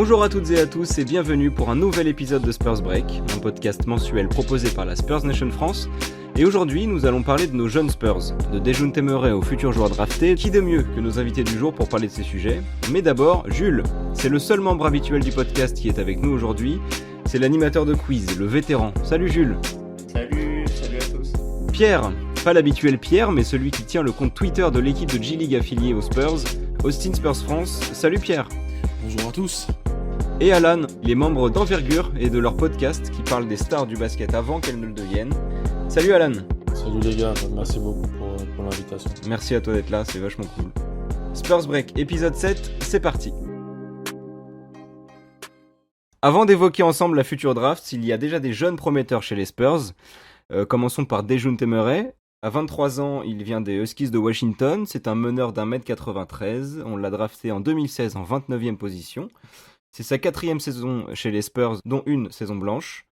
Bonjour à toutes et à tous et bienvenue pour un nouvel épisode de Spurs Break, un podcast mensuel proposé par la Spurs Nation France. Et aujourd'hui, nous allons parler de nos jeunes Spurs, de Dejounte Murray aux futurs joueurs draftés. Qui de mieux que nos invités du jour pour parler de ces sujets? Mais d'abord, Jules, c'est le seul membre habituel du podcast qui est avec nous aujourd'hui. C'est l'animateur de quiz, le vétéran. Salut Jules. Salut à tous. Pierre, pas l'habituel Pierre, mais celui qui tient le compte Twitter de l'équipe de G-League affiliée aux Spurs, Austin Spurs France. Salut Pierre. Bonjour à tous. Et Alan, les membres d'Envergure et de leur podcast qui parlent des stars du basket avant qu'elles ne le deviennent. Salut Alan. Salut les gars, merci beaucoup pour l'invitation. Merci à toi d'être là, c'est vachement cool. Spurs Break, épisode 7, c'est parti. Avant d'évoquer ensemble la future draft, il y a déjà des jeunes prometteurs chez les Spurs. Commençons par Dejounte Murray. À 23 ans, il vient des Huskies de Washington. C'est un meneur d'1m93. On l'a drafté en 2016 en 29e position. C'est sa 4e saison chez les Spurs, dont une saison blanche.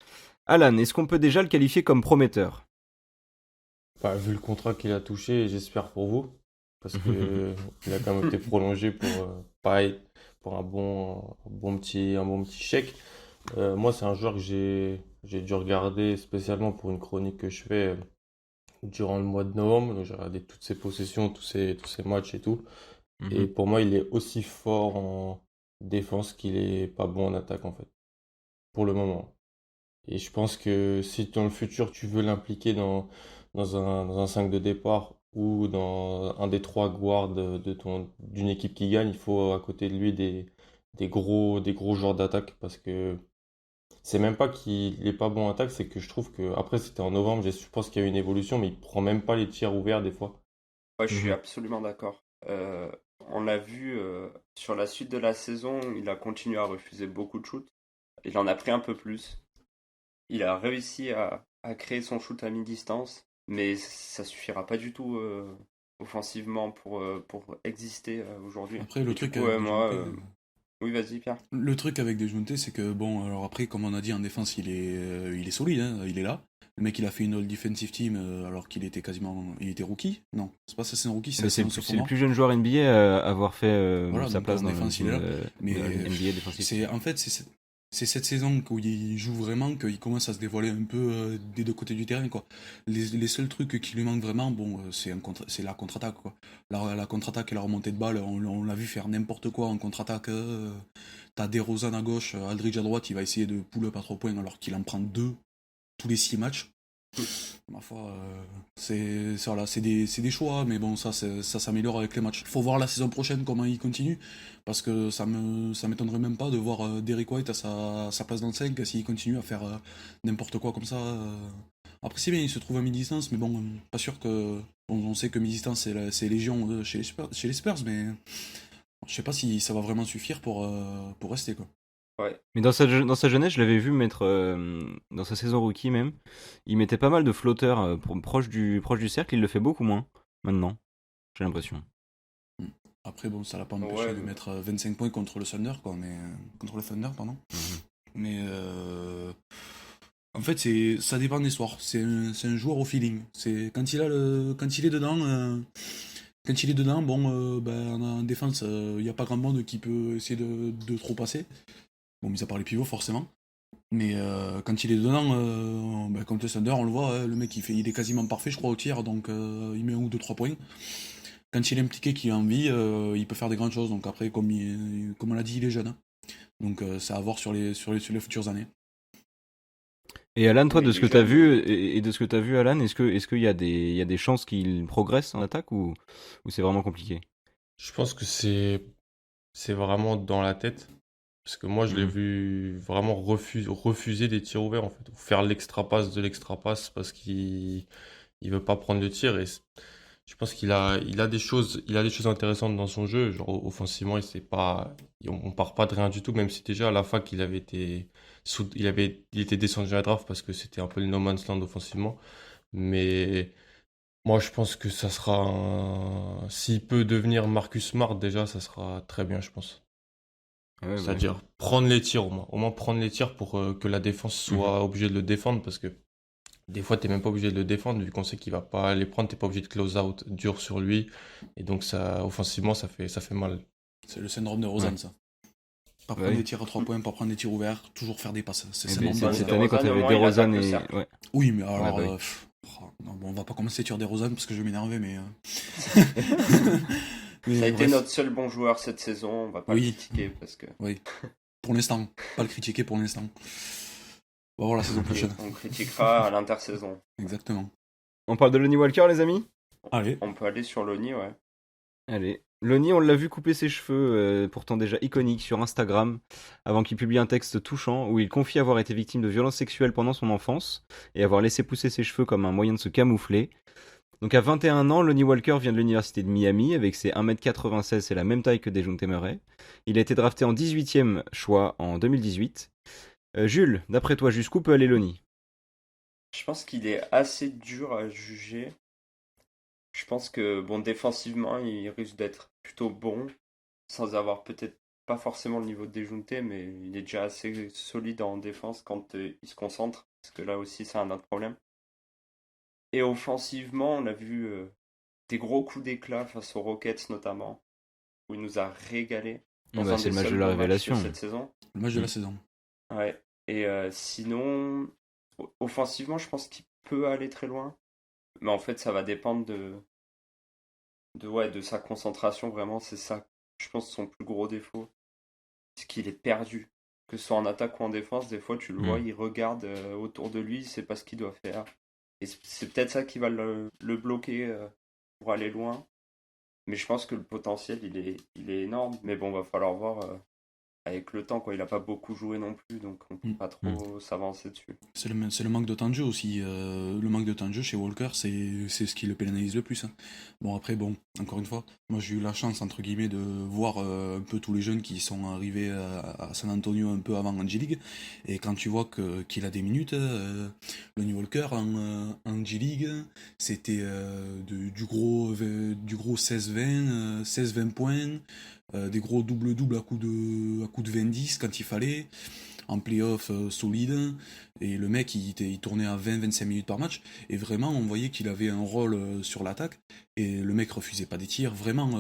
Alan, est-ce qu'on peut déjà le qualifier comme prometteur ? Vu le contrat qu'il a touché, j'espère pour vous, parce qu'il a quand même été prolongé pour un bon petit chèque. Moi, c'est un joueur que j'ai dû regarder spécialement pour une chronique que je fais durant le mois de novembre. Donc, j'ai regardé toutes ses possessions, tous ses matchs et tout. Et pour moi, il est aussi fort en défense qu'il est pas bon en attaque, en fait, pour le moment. Et je pense que si dans le futur, tu veux l'impliquer dans un 5 de départ ou dans un des 3 guards d'une équipe qui gagne, il faut à côté de lui des gros joueurs d'attaque, parce que c'est même pas qu'il est pas bon en attaque, c'est que je trouve que après c'était en novembre, je pense qu'il y a eu une évolution, mais il prend même pas les tirs ouverts des fois. Ouais, je suis absolument d'accord. On l'a vu sur la suite de la saison, il a continué à refuser beaucoup de shoots. Il en a pris un peu plus. Il a réussi à créer son shoot à mi-distance, mais ça suffira pas du tout offensivement pour exister aujourd'hui. Après, le truc avec Dejounte, Oui, vas-y Pierre. le truc avec Dejounte, c'est que bon, alors après, comme on a dit en défense, il est solide, hein, il est là. Le mec, il a fait une All-Defensive Team alors qu'il était il était rookie. Non, c'est pas ça, c'est un rookie, c'est le plus jeune joueur NBA à avoir fait voilà, sa place en défense, il est là. Mais NBA défensif. C'est cette saison où il joue vraiment qu'il commence à se dévoiler un peu des deux côtés du terrain, quoi. Les seuls trucs qui lui manquent vraiment, bon, c'est la contre-attaque, quoi. La contre-attaque et la remontée de balle, on l'a vu faire n'importe quoi en contre-attaque. T'as DeRozan à gauche, Aldridge à droite, il va essayer de pull-up à 3 points alors qu'il en prend 2 tous les 6 matchs. Ma foi, c'est des choix, mais bon, ça s'améliore avec les matchs. Faut voir la saison prochaine comment il continue, parce que ça m'étonnerait même pas de voir Derrick White à sa place dans le 5 s'il continue à faire n'importe quoi comme ça. Après, c'est bien, il se trouve à mi-distance, mais bon, pas sûr que. On sait que mi-distance c'est légion chez les Spurs, mais je sais pas si ça va vraiment suffire pour rester, quoi. Ouais. Mais dans sa jeunesse, je l'avais vu mettre, dans sa saison rookie même, il mettait pas mal de flotteurs proche du cercle, il le fait beaucoup moins maintenant, j'ai l'impression. Après, bon, ça l'a pas empêché de mettre 25 points contre le Thunder, quoi, contre le Thunder, pardon. Mais en fait, ça dépend des soirs. C'est un joueur au feeling. C'est quand il est dedans. Quand il est dedans, bon, en défense, il n'y a pas grand monde qui peut essayer de trop passer. Bon, mis à part les pivots, forcément. Mais quand il est dedans, contre le Thunder, on le voit, le mec il est quasiment parfait, je crois, au tir, donc il met 1 ou 2, 3 points. Quand il est impliqué, qu'il a envie, il peut faire des grandes choses. Donc après, comme on l'a dit, il est jeune. Hein. Donc c'est à voir sur les futures années. Et Alan, toi, de ce que tu as vu, et de ce que tu as vu, Alan, est-ce qu'il y a des chances qu'il progresse en attaque ou c'est vraiment compliqué ? Je pense que c'est vraiment dans la tête, parce que moi je l'ai vu vraiment refuser des tirs ouverts, en fait, ou faire l'extra passe de l'extra passe parce qu'il veut pas prendre le tir. Et je pense qu'il a des choses intéressantes dans son jeu. Genre offensivement, on part pas de rien du tout, même si déjà à la fac il était descendu à la draft parce que c'était un peu le no man's land offensivement. Mais moi je pense que ça sera s'il peut devenir Marcus Smart, déjà ça sera très bien, je pense. Ouais, C'est-à-dire prendre les tirs au moins prendre les tirs pour que la défense soit obligée de le défendre, parce que des fois, t'es même pas obligé de le défendre, vu qu'on sait qu'il va pas les prendre, t'es pas obligé de close out dur sur lui. Et donc, ça, offensivement, ça fait mal. C'est le syndrome de Rosanne, ça. Pas Bah prendre oui. des tirs à 3 points, pas prendre des tirs ouverts, toujours faire des passes. C'est Eh ça ben, normal. cette DeRozan, année, quand au t'avais moins, il DeRozan attaque le et... cercle. Ouais, Oui, mais ouais, alors. bah oui. Non, bon, on va pas commencer sur des Rosanne parce que je vais m'énerver, mais. Ça a Mais été bref. notre seul bon joueur cette saison, on va pas le Oui, critiquer parce que oui. Pour l'instant. Pas le critiquer pour l'instant. On va voir la saison et prochaine. on critiquera à l'intersaison. Exactement. On parle de Lonnie Walker, les amis? Allez. On peut aller sur Lonnie, ouais. Allez. Lonnie, on l'a vu couper ses cheveux, pourtant déjà iconiques, sur Instagram, avant qu'il publie un texte touchant où il confie avoir été victime de violences sexuelles pendant son enfance et avoir laissé pousser ses cheveux comme un moyen de se camoufler. Donc à 21 ans, Lonnie Walker vient de l'université de Miami avec ses 1m96 et la même taille que Dejounte Murray. Il a été drafté en 18e choix en 2018. Jules, d'après toi, jusqu'où peut aller Lonnie? Je pense qu'il est assez dur à juger. Je pense que, bon, défensivement, il risque d'être plutôt bon, sans avoir peut-être pas forcément le niveau de Dejounte, mais il est déjà assez solide en défense quand il se concentre, parce que là aussi, c'est un autre problème. Et offensivement, on a vu des gros coups d'éclat face aux Rockets notamment, où il nous a régalé dans un C'est des le match de seuls la bons matchs de révélation. cette saison. Le match de la Mm. saison. Ouais. Et sinon, offensivement, je pense qu'il peut aller très loin. Mais en fait, ça va dépendre de sa concentration, vraiment. C'est ça, je pense, son plus gros défaut. C'est qu'il est perdu. Que ce soit en attaque ou en défense, des fois, tu le vois, il regarde autour de lui, il sait pas ce qu'il doit faire. Et c'est peut-être ça qui va le bloquer pour aller loin. Mais je pense que le potentiel, il est énorme. Mais bon, va falloir voir avec le temps, quoi. Il a pas beaucoup joué non plus, donc on peut Mm. pas trop s'avancer dessus. C'est le manque de temps de jeu aussi. Le manque de temps de jeu chez Walker, c'est ce qui le pénalise le plus, hein. Bon, après, bon, encore une fois, moi j'ai eu la chance, entre guillemets, de voir un peu tous les jeunes qui sont arrivés à San Antonio un peu avant en G-League. Et quand tu vois qu'il a des minutes, Lonnie Walker en G-League, c'était du gros 16-20, 16-20 points, des gros double-double à coup de 20-10 quand il fallait, en playoff solide, et le mec il tournait à 20-25 minutes par match, et vraiment on voyait qu'il avait un rôle sur l'attaque, et le mec refusait pas des tirs, vraiment,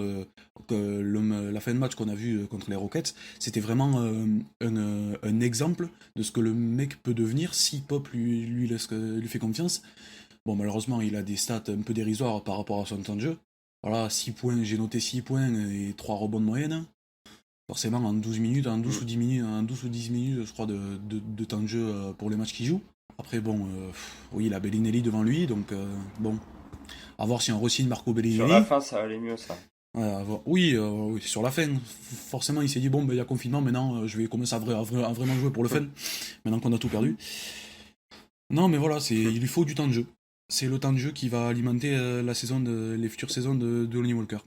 la fin de match qu'on a vu contre les Rockets, c'était vraiment un exemple de ce que le mec peut devenir si Pop lui fait confiance. Bon, malheureusement il a des stats un peu dérisoires par rapport à son temps de jeu. Voilà, 6 points, j'ai noté 6 points et 3 rebonds de moyenne. Forcément, en 12 minutes, en 12 ou 10 minutes, en 12 ou 10 minutes, je crois, de temps de jeu pour les matchs qu'il joue. Après, bon, oui, il a Bellinelli devant lui, donc bon, à voir si on re-signe Marco Sur la Bellinelli. fin, ça allait mieux, ça. Ouais, oui, oui, sur la fin. Forcément, il s'est dit, bon, ben, il y a confinement, maintenant, je vais commencer à vraiment jouer pour le fun, maintenant qu'on a tout perdu. Non, mais voilà, il lui faut du temps de jeu. C'est le temps de jeu qui va alimenter les futures saisons de Lonnie Walker.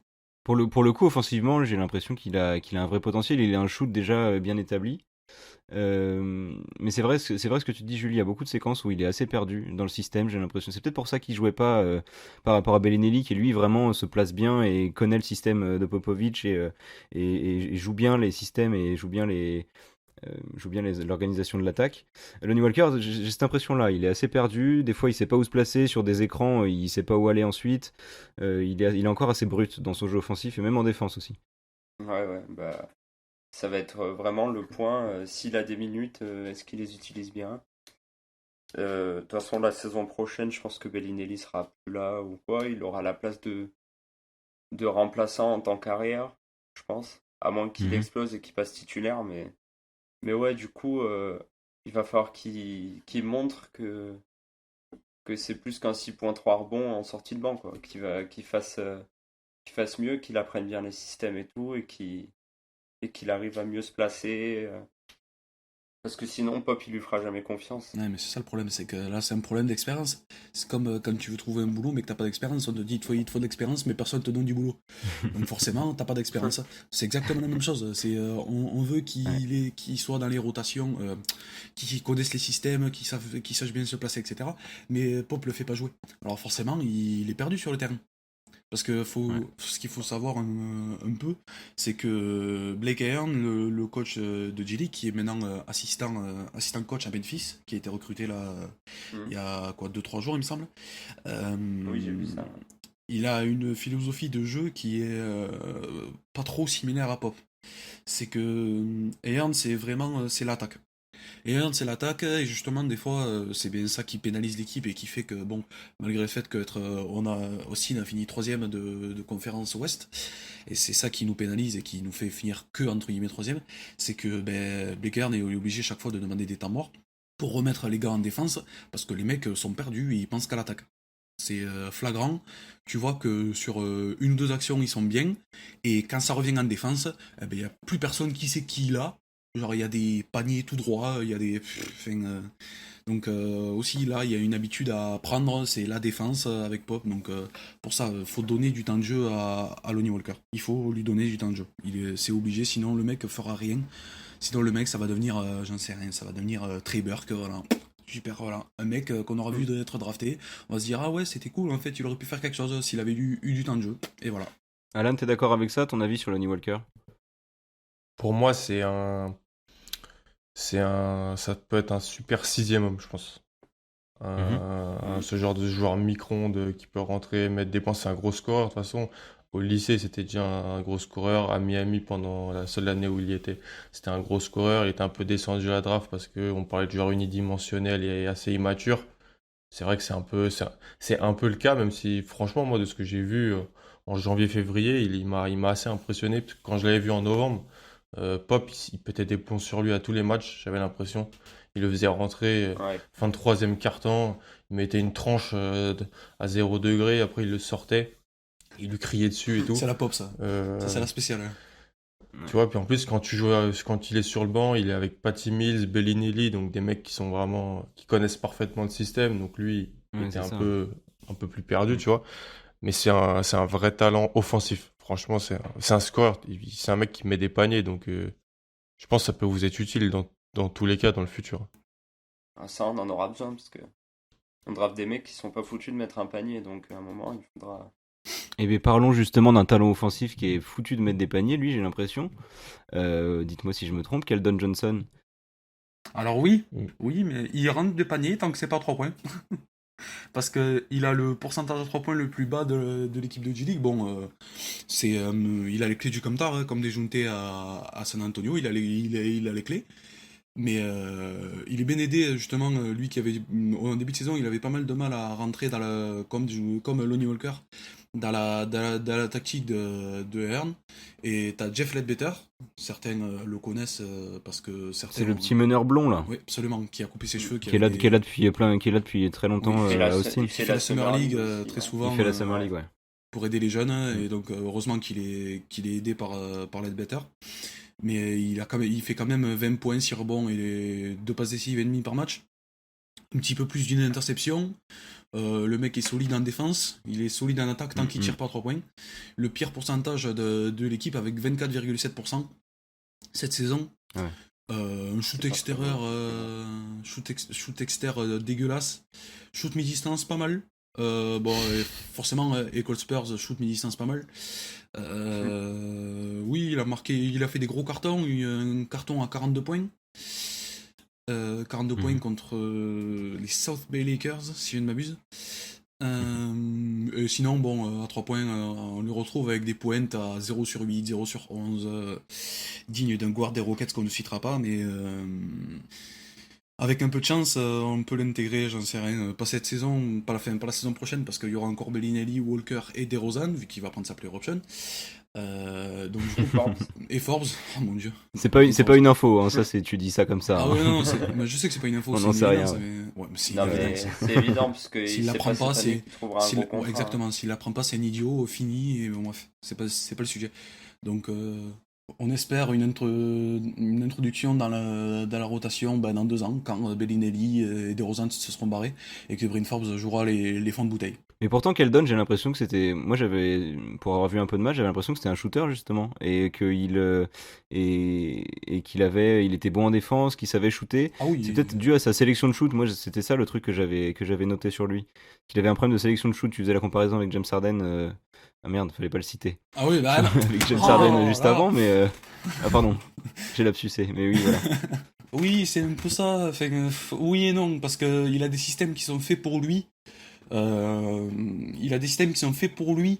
Pour le coup, offensivement, j'ai l'impression qu'il a un vrai potentiel. Il a un shoot déjà bien établi. Mais c'est vrai ce que tu dis, Julie. Il y a beaucoup de séquences où il est assez perdu dans le système. J'ai l'impression. C'est peut-être pour ça qu'il jouait pas par rapport à Bellinelli, qui lui vraiment se place bien et connaît le système de Popovic et joue bien les systèmes et joue bien l'organisation de l'attaque. Lonnie Walker, j'ai cette impression-là, il est assez perdu, des fois il sait pas où se placer sur des écrans, il sait pas où aller ensuite, il est encore assez brut dans son jeu offensif et même en défense aussi. Ouais, bah, ça va être vraiment le point. S'il a des minutes, est-ce qu'il les utilise bien? De toute façon, la saison prochaine, je pense que Bellinelli sera plus là ou quoi. Il aura la place de remplaçant en tant qu'arrière, je pense. À moins qu'il explose et qu'il passe titulaire, mais ouais, du coup, il va falloir qu'il montre que c'est plus qu'un 6,3 rebonds en sortie de banc, quoi. Qu'il fasse mieux, qu'il apprenne bien les systèmes et tout, et qu'il arrive à mieux se placer. Parce que sinon, Pop, il lui fera jamais confiance. Ouais, mais c'est ça le problème, c'est que là, c'est un problème d'expérience. C'est comme quand tu veux trouver un boulot, mais que t'as pas d'expérience. On te dit, il te faut de l'expérience, mais personne te donne du boulot. Donc forcément, t'as pas d'expérience. C'est exactement la même chose. On veut qu'il soit dans les rotations, qu'il connaisse les systèmes, qu'il sache bien se placer, etc. Mais Pop le fait pas jouer. Alors forcément, il est perdu sur le terrain. Parce que ce qu'il faut savoir un peu, c'est que Blake Ahern, le coach de G-League, qui est maintenant assistant coach à Memphis, qui a été recruté là il y a 2-3 jours, il me semble. Oui, j'ai vu ça. Il a une philosophie de jeu qui est pas trop similaire à Pop. c'est que Ayern, c'est vraiment c'est l'attaque. Ayern, c'est l'attaque, et justement, des fois, c'est bien ça qui pénalise l'équipe et qui fait que, bon, malgré le fait on a aussi fini troisième de conférence Ouest, et c'est ça qui nous pénalise et qui nous fait finir que, entre guillemets, troisième, c'est que Blake est obligé chaque fois de demander des temps morts pour remettre les gars en défense, parce que les mecs sont perdus et ils pensent qu'à l'attaque. C'est flagrant, tu vois que sur une ou deux actions ils sont bien, et quand ça revient en défense, il n'y a plus personne qui sait qui il a. Genre il y a des paniers tout droits, il y a des... Donc aussi là il y a une habitude à prendre, c'est la défense avec Pop, donc pour ça faut donner du temps de jeu à Lonnie Walker. Il faut lui donner du temps de jeu, c'est obligé, sinon le mec fera rien. Sinon le mec ça va devenir, j'en sais rien, ça va devenir Trey Burke, voilà. Super, voilà. Un mec qu'on aura vu être drafté, on va se dire ah ouais c'était cool, en fait il aurait pu faire quelque chose s'il avait eu du temps de jeu, et voilà. Alan, t'es d'accord avec ça? Ton avis sur Lonnie Walker? Pour moi, ça peut être un super sixième homme, je pense. Ce genre de joueur micro-ondes qui peut rentrer, mettre des points, c'est un gros scoreur. De toute façon, au lycée, c'était déjà un gros scoreur. À Miami, pendant la seule année où il y était, c'était un gros scoreur. Il était un peu descendu à la draft parce qu'on parlait de joueur unidimensionnel et assez immature. C'est vrai que c'est un peu le cas, même si, franchement, moi, de ce que j'ai vu en janvier-février, il m'a assez impressionné. Parce que quand je l'avais vu en novembre, Pop, il pétait des plombs sur lui à tous les matchs, j'avais l'impression. Il le faisait rentrer Ouais. fin de troisième quart-temps, il mettait une tranche à 0 degré, après il le sortait, il lui criait dessus et tout. C'est la pop ça, Euh, ça c'est la spéciale. Hein. Tu vois, puis en plus, quand il est sur le banc, il est avec Patty Mills, Bellinelli, donc des mecs qui connaissent parfaitement le système, donc lui, il Ouais, était c'est ça. un peu plus perdu, tu vois. Mais c'est un vrai talent offensif. Franchement, c'est un scoreur. C'est un mec qui met des paniers. Donc, je pense que ça peut vous être utile dans tous les cas dans le futur. Ah, ça, on en aura besoin parce que on draft des mecs qui sont pas foutus de mettre un panier, donc à un moment, il faudra. Et bien parlons justement d'un talent offensif qui est foutu de mettre des paniers, lui, j'ai l'impression. Dites-moi si je me trompe, Keldon Johnson. Alors oui, Mm. oui, mais il rentre de panier tant que c'est pas 3 points. Parce qu'il a le pourcentage de 3 points le plus bas de l'équipe de G-League. Bon, il a les clés du Comtar, hein, comme Dejounte à San Antonio, il a les clés. Mais il est bien aidé, justement, lui qui avait, au début de saison, il avait pas mal de mal à rentrer comme Lonnie Walker, dans la tactique de Hearn. Et t'as Jeff Ledbetter, certains le connaissent parce que certains. C'est le petit meneur blond là, Oui, absolument, qui a coupé ses cheveux. qui est là depuis très longtemps Il fait à la, Austin. il Il fait la Summer League aussi, très ouais. souvent. Il fait la Summer League, ouais. Pour aider les jeunes, et donc heureusement qu'il est aidé par Ledbetter. Mais il fait quand même 20 points, 6 rebonds et 2 passes décisives et demi par match. Un petit peu plus d'une interception. Le mec est solide en défense, il est solide en attaque tant qu'il tire pas 3 points. Le pire pourcentage de l'équipe avec 24,7% cette saison. Ouais. Un shoot extérieur, shoot extérieur dégueulasse. Shoot mi-distance pas mal. Forcément, École Spurs, shoot mi-distance pas mal. Oui, il a fait des gros cartons, un carton à 42 points. 42 points contre les South Bay Lakers, si je ne m'abuse. Sinon, bon, à 3 points, on le retrouve avec des pointes à 0 sur 8, 0 sur 11, digne d'un guard des Rockets qu'on ne citera pas, mais avec un peu de chance, on peut l'intégrer, j'en sais rien, pas cette saison, pas la saison prochaine, parce qu'il y aura encore Bellinelli, Walker et DeRozan, vu qu'il va prendre sa player option. Donc, et Forbes, oh mon dieu. C'est pas une info, hein, ça tu dis ça comme ça. Ah hein. ouais, non, mais je sais que c'est pas une info, On c'est n'en une sait rien, évidence, ouais. mais... Ouais, mais c'est Non, une mais évidence. c'est évident parce que S'il il la sait prend pas, cette année qu'il trouvera un gros contrat. exactement, s'il la prend pas, c'est un idiot, fini, et bon, bref, c'est pas le sujet. Donc, on espère une introduction dans la rotation dans 2 ans, quand Bellinelli et DeRozan se seront barrés, et que Bryn Forbes jouera les fonds de bouteille. Mais pourtant, Keldon, j'ai l'impression que c'était. Moi, pour avoir vu un peu de match, j'avais l'impression que c'était un shooter, justement. Et il était bon en défense, qu'il savait shooter. Ah oui, C'est peut-être dû à sa sélection de shoot. Moi, c'était ça le truc que j'avais noté sur lui. Qu'il avait un problème de sélection de shoot. Tu faisais la comparaison avec James Harden. Ah merde, fallait pas le citer. Ah oui, bah Avec James Oh Harden juste là. avant, mais. Ah, pardon. J'ai lapsusé. Mais oui, voilà. Oui, c'est un peu ça. Enfin, oui et non, parce qu'il a des systèmes qui sont faits pour lui. Il a des systèmes qui sont faits pour lui,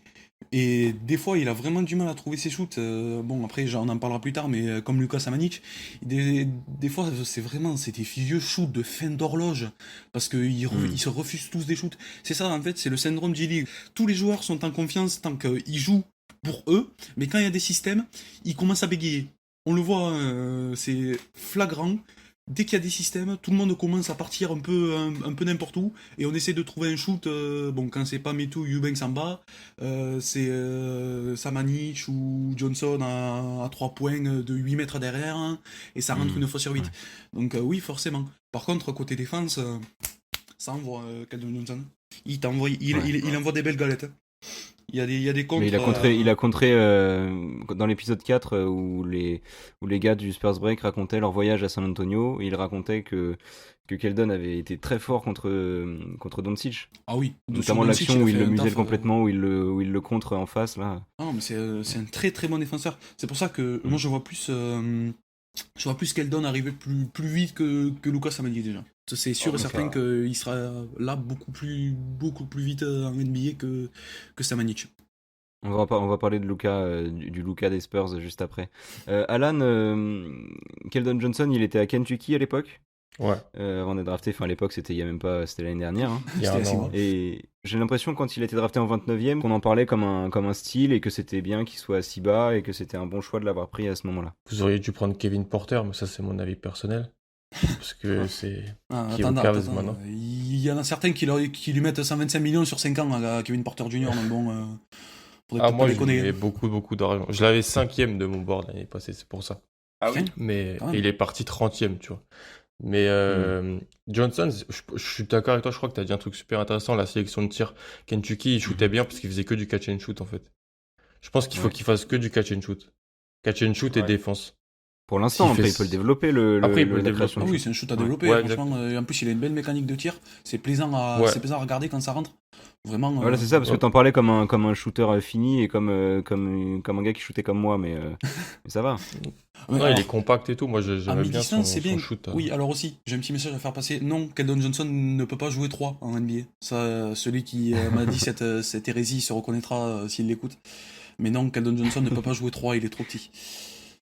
Et des fois, il a vraiment du mal à trouver ses shoots. Bon, après, on en parlera plus tard, mais comme Lucas Samanic, des fois, c'est des vieux shoots de fin d'horloge. Parce qu'ils ils se refusent tous des shoots. C'est ça, en fait, c'est le syndrome G-League. Tous les joueurs sont en confiance tant qu'ils jouent pour eux, mais quand il y a des systèmes, ils commencent à bégayer. On le voit, c'est flagrant. Dès qu'il y a des systèmes, tout le monde commence à partir un peu n'importe où, et on essaie de trouver un shoot. Bon, quand c'est pas Metu, Eubanks en bas, c'est Samanic ou Johnson à 3 points de 8 mètres derrière, hein, et ça rentre une fois sur 8. Donc oui, forcément. Par contre, côté défense, ça envoie Keldon Johnson. Il envoie des belles galettes. Il y a des contres. Mais il a contré dans l'épisode 4 où les gars du Spurs Break racontaient leur voyage à San Antonio. Et ils racontaient que Keldon avait été très fort contre Doncic. Ah oui. Notamment l'action où il le muselle complètement, où il le contre en face. Là. Ah non, mais c'est un très très bon défenseur. C'est pour ça que moi je vois plus Keldon arriver plus vite que Lucas Samanic déjà. C'est sûr et certain qu'il sera là beaucoup plus vite en NBA que Samanic. On va parler de Luka, du Luka des Spurs juste après. Alan, Keldon Johnson, il était à Kentucky à l'époque. Ouais. Avant d'être drafté, enfin à l'époque c'était c'était l'année dernière. Hein. Il y a un an. Et j'ai l'impression quand il a été drafté en 29e qu'on en parlait comme un style et que c'était bien qu'il soit si bas et que c'était un bon choix de l'avoir pris à ce moment-là. Vous auriez dû prendre Kevin Porter, mais ça c'est mon avis personnel. Parce que c'est qui est au attends, Cavs maintenant. Il y en a certains qui lui mettent 125 millions sur 5 ans à Kevin Porter Jr. Donc bon, moi je lui mets beaucoup d'argent. Je l'avais 5e de mon board l'année passée, c'est pour ça. Ah oui. Mais il est parti 30e, tu vois. Mais Johnson, je suis d'accord avec toi, je crois que tu as dit un truc super intéressant, la sélection de tir. Kentucky, il shootait bien parce qu'il faisait que du catch and shoot en fait. Je pense qu'il faut qu'il fasse que du catch and shoot. Catch and shoot et défense. Pour l'instant, après il peut le développer. Après, il peut le développer. Ah oui, c'est un shoot à développer. Ouais, franchement, en plus, il a une belle mécanique de tir. C'est plaisant à regarder quand ça rentre. Vraiment. Voilà, c'est ça, parce que t'en parlais comme un shooter fini et comme un gars qui shootait comme moi, mais ça va. Ouais, alors, il est compact et tout. Moi, j'aimais bien son shoot. Oui, alors aussi, j'ai un petit message à faire passer. Non, Keldon Johnson ne peut pas jouer 3 en NBA. Ça, celui qui m'a dit cette hérésie se reconnaîtra s'il l'écoute. Mais non, Keldon Johnson ne peut pas jouer 3, il est trop petit.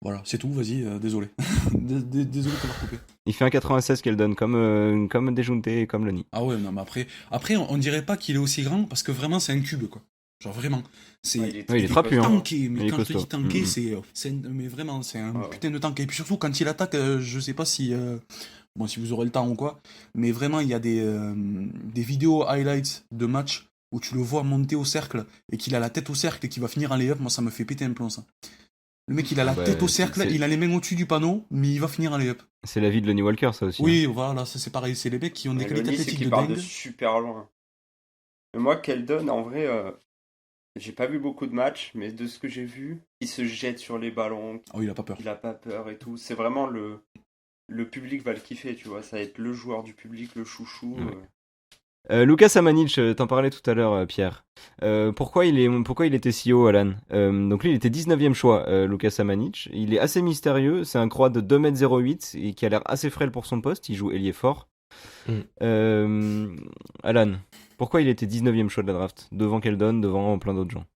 Voilà, c'est tout, vas-y, désolé. Désolé de t'avoir coupé. Il fait un 96 Keldon, comme Dejounte et comme Lonnie. Ah ouais, non, mais après on dirait pas qu'il est aussi grand, parce que vraiment, c'est un cube, quoi. Genre vraiment. Il est trapu, hein. Tanké, mais quand je te dis tanké, mais vraiment, c'est un putain de tank. Et puis surtout, quand il attaque, je sais pas si vous aurez le temps ou quoi, mais vraiment, il y a des vidéos highlights de matchs où tu le vois monter au cercle et qu'il a la tête au cercle et qu'il va finir en lay-up. Moi, ça me fait péter un plomb, ça. Le mec, il a la tête au cercle, il a les mains au-dessus du panneau, mais il va finir en lay-up. C'est la vie de Lonnie Walker, ça aussi. Oui, voilà, ça c'est pareil. C'est les mecs qui ont des qualités athlétiques de dingue. De super loin. Mais moi, Keldon, en vrai, j'ai pas vu beaucoup de matchs, mais de ce que j'ai vu, il se jette sur les ballons. Oh, il a pas peur. Il a pas peur et tout. C'est vraiment le public va le kiffer, tu vois. Ça va être le joueur du public, le chouchou. Lucas Samanic, t'en parlais tout à l'heure, Pierre. Pourquoi il était si haut, Alan? Donc lui, il était 19e choix, Lucas Samanic. Il est assez mystérieux, c'est un croate de 2m08 et qui a l'air assez frêle pour son poste, il joue ailier fort. Alan, pourquoi il était 19e choix de la draft? Devant Keldon, devant plein d'autres gens?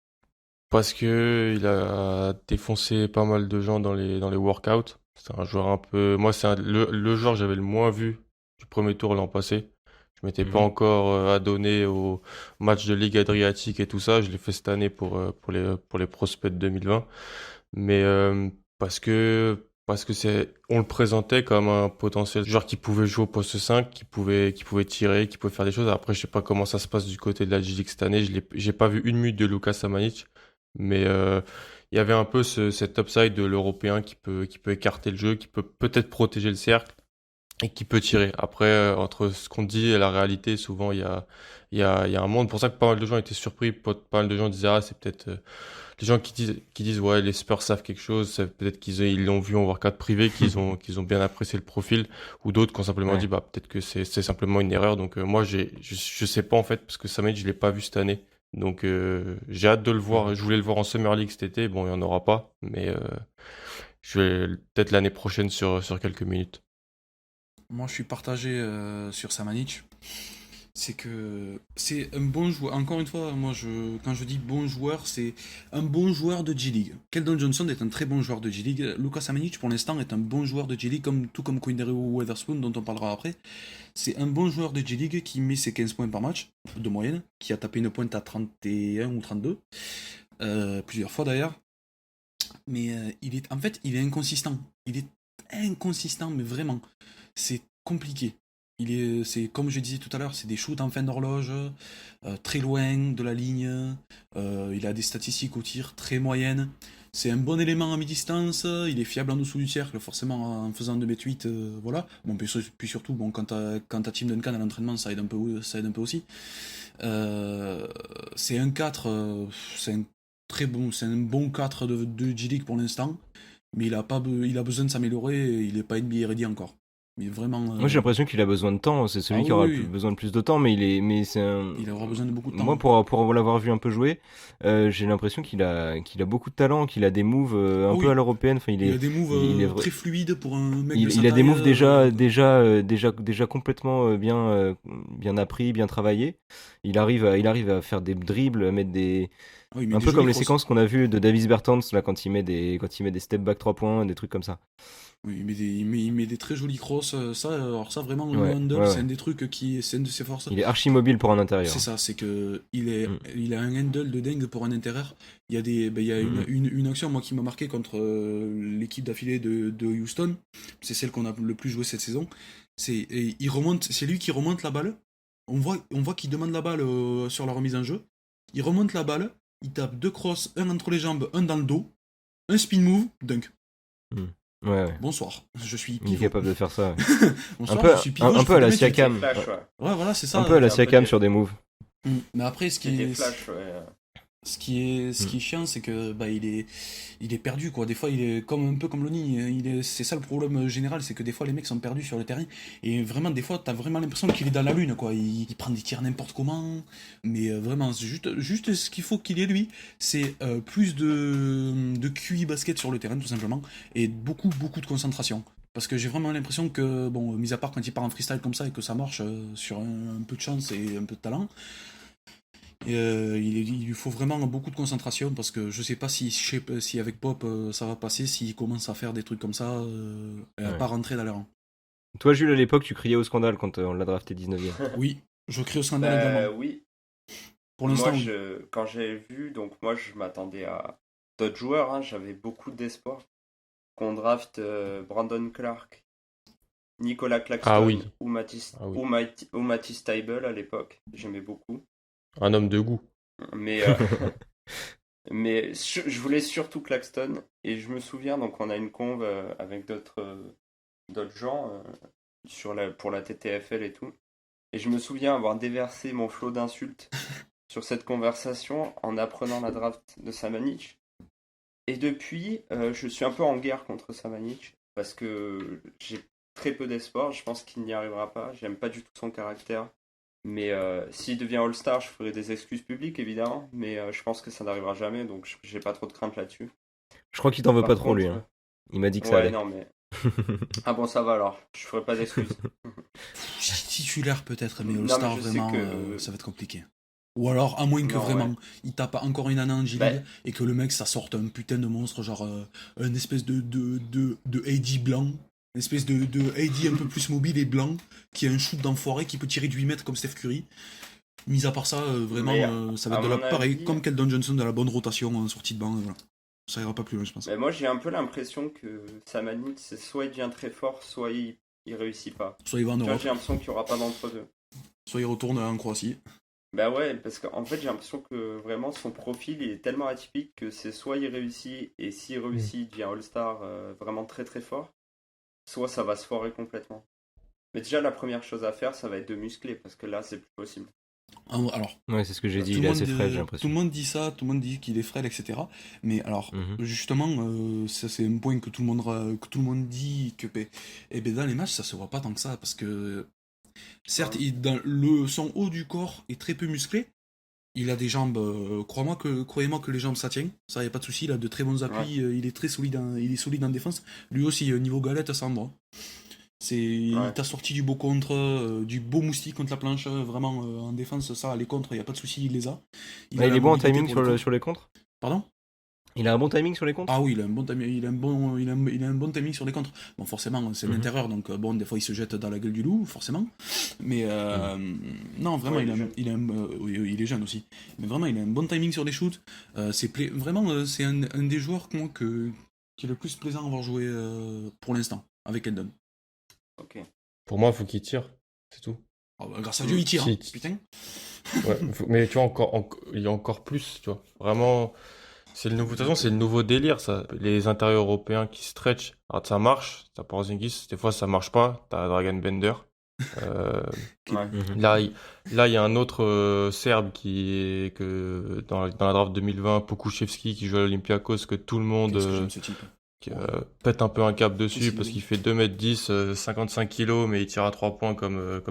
Parce que il a défoncé pas mal de gens dans les workouts. C'est un joueur un peu... Moi, c'est le joueur que j'avais le moins vu du premier tour l'an passé. Je m'étais pas encore adonné au match de Ligue Adriatique et tout ça. Je l'ai fait cette année pour les prospects de 2020. Mais parce que on le présentait comme un potentiel joueur qui pouvait jouer au poste 5, qui pouvait tirer, qui pouvait faire des choses. Après, je sais pas comment ça se passe du côté de la G-League cette année. J'ai pas vu une minute de Lucas Samanic. Mais il y avait un peu cet upside de l'Européen qui peut écarter le jeu, qui peut peut-être protéger le cercle. Et qui peut tirer. Après, entre ce qu'on dit et la réalité, souvent, il y a un monde. Pour ça que pas mal de gens étaient surpris. Pas mal de gens disaient, ah, c'est peut-être... les gens qui disent, ouais, les Spurs savent quelque chose. C'est peut-être ils l'ont vu en workout privé, qu'ils ont bien apprécié le profil. Ou d'autres qui ont simplement dit, bah, peut-être que c'est simplement une erreur. Donc, moi, je sais pas, en fait, parce que Samanic, je l'ai pas vu cette année. Donc, j'ai hâte de le voir. Je voulais le voir en Summer League cet été. Bon, il y en aura pas. Mais je vais peut-être l'année prochaine sur quelques minutes. Moi, je suis partagé sur Samanic. c'est que c'est un bon joueur. Encore une fois, quand je dis bon joueur, c'est un bon joueur de G-League. Keldon Johnson est un très bon joueur de G-League. Luka Samanic, pour l'instant, est un bon joueur de G-League, tout comme Quinndary Weatherspoon, dont on parlera après. C'est un bon joueur de G-League qui met ses 15 points par match, de moyenne, qui a tapé une pointe à 31 ou 32, plusieurs fois d'ailleurs. Mais il est inconsistant. Il est inconsistant, mais vraiment. C'est compliqué. C'est comme je disais tout à l'heure, c'est des shoots en fin d'horloge, très loin de la ligne. Il a des statistiques au tir très moyennes. C'est un bon élément à mi-distance. Il est fiable en dessous du cercle, forcément en faisant 2m8, voilà. Bon, puis surtout, bon, quand t'as Tim Duncan à l'entraînement, ça aide un peu aussi. C'est un 4, c'est un bon 4 de G-League pour l'instant, mais il a besoin de s'améliorer et il n'est pas NBA ready encore. Mais vraiment. Moi j'ai l'impression qu'il a besoin de temps, c'est celui qui aura besoin de plus de temps, mais c'est un. Il aura besoin de beaucoup de temps. Moi pour l'avoir vu un peu jouer, j'ai l'impression qu'il a beaucoup de talent, qu'il a des moves un peu à l'européenne. Enfin, il a des moves très fluides pour un mec de sa il a taille, des moves déjà complètement bien appris, bien travaillés. Il arrive à faire des dribbles, à mettre des. Un peu comme les séquences qu'on a vues de Davis Bertans là quand il met des step back 3 points, des trucs comme ça. Oui, il met des très jolis crosses, alors ça vraiment le handle, c'est un des trucs c'est une de ses forces. Il est archi mobile pour un intérieur. C'est ça, c'est que il a un handle de dingue pour un intérieur. Il y a une action moi qui m'a marqué contre l'équipe d'affilée de Houston, c'est celle qu'on a le plus joué cette saison. C'est lui qui remonte la balle. On voit qu'il demande la balle sur la remise en jeu. Il remonte la balle, il tape 2 crosses, un entre les jambes, un dans le dos, un spin move, dunk. Ouais. Bonsoir, je suis pivot. Il est capable de faire ça. Ouais. Bonsoir, je suis pivot. Un peu à la Siakam. Ouais, voilà, c'est ça. Un peu à la Siakam sur des moves. Mais après, ce qui est chiant, c'est que il est perdu quoi. Des fois, il est un peu comme Lonnie. C'est ça le problème général, c'est que des fois les mecs sont perdus sur le terrain et vraiment des fois t'as vraiment l'impression qu'il est dans la lune quoi. Il prend des tirs n'importe comment, mais vraiment juste ce qu'il faut qu'il ait lui, c'est plus de QI basket sur le terrain tout simplement et beaucoup de concentration. Parce que j'ai vraiment l'impression que, bon, mis à part quand il part en freestyle comme ça et que ça marche sur un peu de chance et un peu de talent, il lui faut vraiment beaucoup de concentration parce que je sais pas si avec Pop ça va passer, s'il commence à faire des trucs comme ça et à pas rentrer dans les rangs. Toi, Jules, à l'époque, tu criais au scandale quand on l'a drafté 19ème. Oui, je crie au scandale également. Oui. Pour l'instant, quand j'avais vu, donc moi je m'attendais à d'autres joueurs, hein, j'avais beaucoup d'espoir qu'on draft Brandon Clark, Nicolas Claxton ou Matisse Thybulle à l'époque. J'aimais beaucoup. Un homme de goût. Mais je voulais surtout Claxton. Et je me souviens, donc on a une conve avec d'autres gens pour la TTFL et tout. Et je me souviens avoir déversé mon flot d'insultes sur cette conversation en apprenant la draft de Samanic. Et depuis, je suis un peu en guerre contre Samanic parce que j'ai très peu d'espoir. Je pense qu'il n'y arrivera pas. J'aime pas du tout son caractère. Mais s'il devient All-Star, je ferai des excuses publiques évidemment. Mais je pense que ça n'arrivera jamais. Donc j'ai pas trop de crainte là-dessus. Je crois qu'il t'en veut pas trop lui. Hein. Il m'a dit que ça allait. Non, mais... Ah bon, ça va alors. Je ferai pas d'excuses. Titulaire peut-être, mais All-Star vraiment, ça va être compliqué. Ou alors, à moins que vraiment, il tape encore une année en G-League et que le mec, ça sorte un putain de monstre, genre un espèce de AD blanc, une espèce de AD un peu plus mobile et blanc, qui a un shoot d'enfoiré, qui peut tirer de 8 mètres comme Steph Curry. Mis à part ça, vraiment, ça va être pareil, comme Keldon Johnson de la bonne rotation en sortie de banc, voilà. Ça ira pas plus loin, je pense. Mais moi, j'ai un peu l'impression que Samanic, c'est soit il devient très fort, soit il réussit pas. Soit il va en Europe. J'ai l'impression qu'il n'y aura pas d'entre-deux. Soit il retourne en Croatie. Bah ouais, parce qu'en fait j'ai l'impression que vraiment son profil il est tellement atypique que c'est soit il réussit, et s'il réussit il devient All-Star vraiment très très fort, soit ça va se foirer complètement. Mais déjà la première chose à faire ça va être de muscler, parce que là c'est plus possible. Alors, ouais, c'est ce que j'ai dit, il est assez frêle, j'ai l'impression. Tout le monde dit ça, tout le monde dit qu'il est frêle, etc. Mais alors, justement, ça c'est un point que tout le monde dit, que dans les matchs ça se voit pas tant que ça, parce que certes, son haut du corps est très peu musclé. Il a des jambes, croyez-moi que les jambes ça tient. Ça, y a pas de souci. Il a de très bons appuis. Il est très solide. Il est solide en défense. Lui aussi, niveau galette, ça en va. Il t'a sorti du beau contre, du beau moustique contre la planche, vraiment en défense, ça, les contres, il n'y a pas de souci, il les a. Il a est la bon en mobilité timing pour les contres. sur les contres. Pardon? Il a un bon timing sur les contres. Ah oui, il a un bon timing, il a un bon timing sur les contres. Bon, forcément, c'est l'intérieur, donc bon, des fois il se jette dans la gueule du loup, forcément. Mais non, vraiment, il est jeune aussi. Mais vraiment, il a un bon timing sur les shoots. Vraiment, c'est un des joueurs qui est le plus plaisant à avoir joué pour l'instant, avec Eldon. Ok. Pour moi, il faut qu'il tire. C'est tout. Oh, bah, grâce à Dieu, il tire. Si- Putain. Ouais, mais tu vois, il y a encore plus, tu vois. Vraiment, de toute façon, c'est le nouveau délire, ça. Les intérieurs européens qui stretch. Alors, ça marche, t'as Porzingis, des fois ça marche pas, t'as Dragan Bender. Euh, Ouais. là, il y a un autre Serbe dans la draft 2020, Pokuševski, qui joue à l'Olympiakos, que tout le monde Qu'est-ce que j'aime ce type. pète un peu un cap dessus Aussi, parce oui. qu'il fait 2m10, 55 kilos, mais il tire à 3 points comme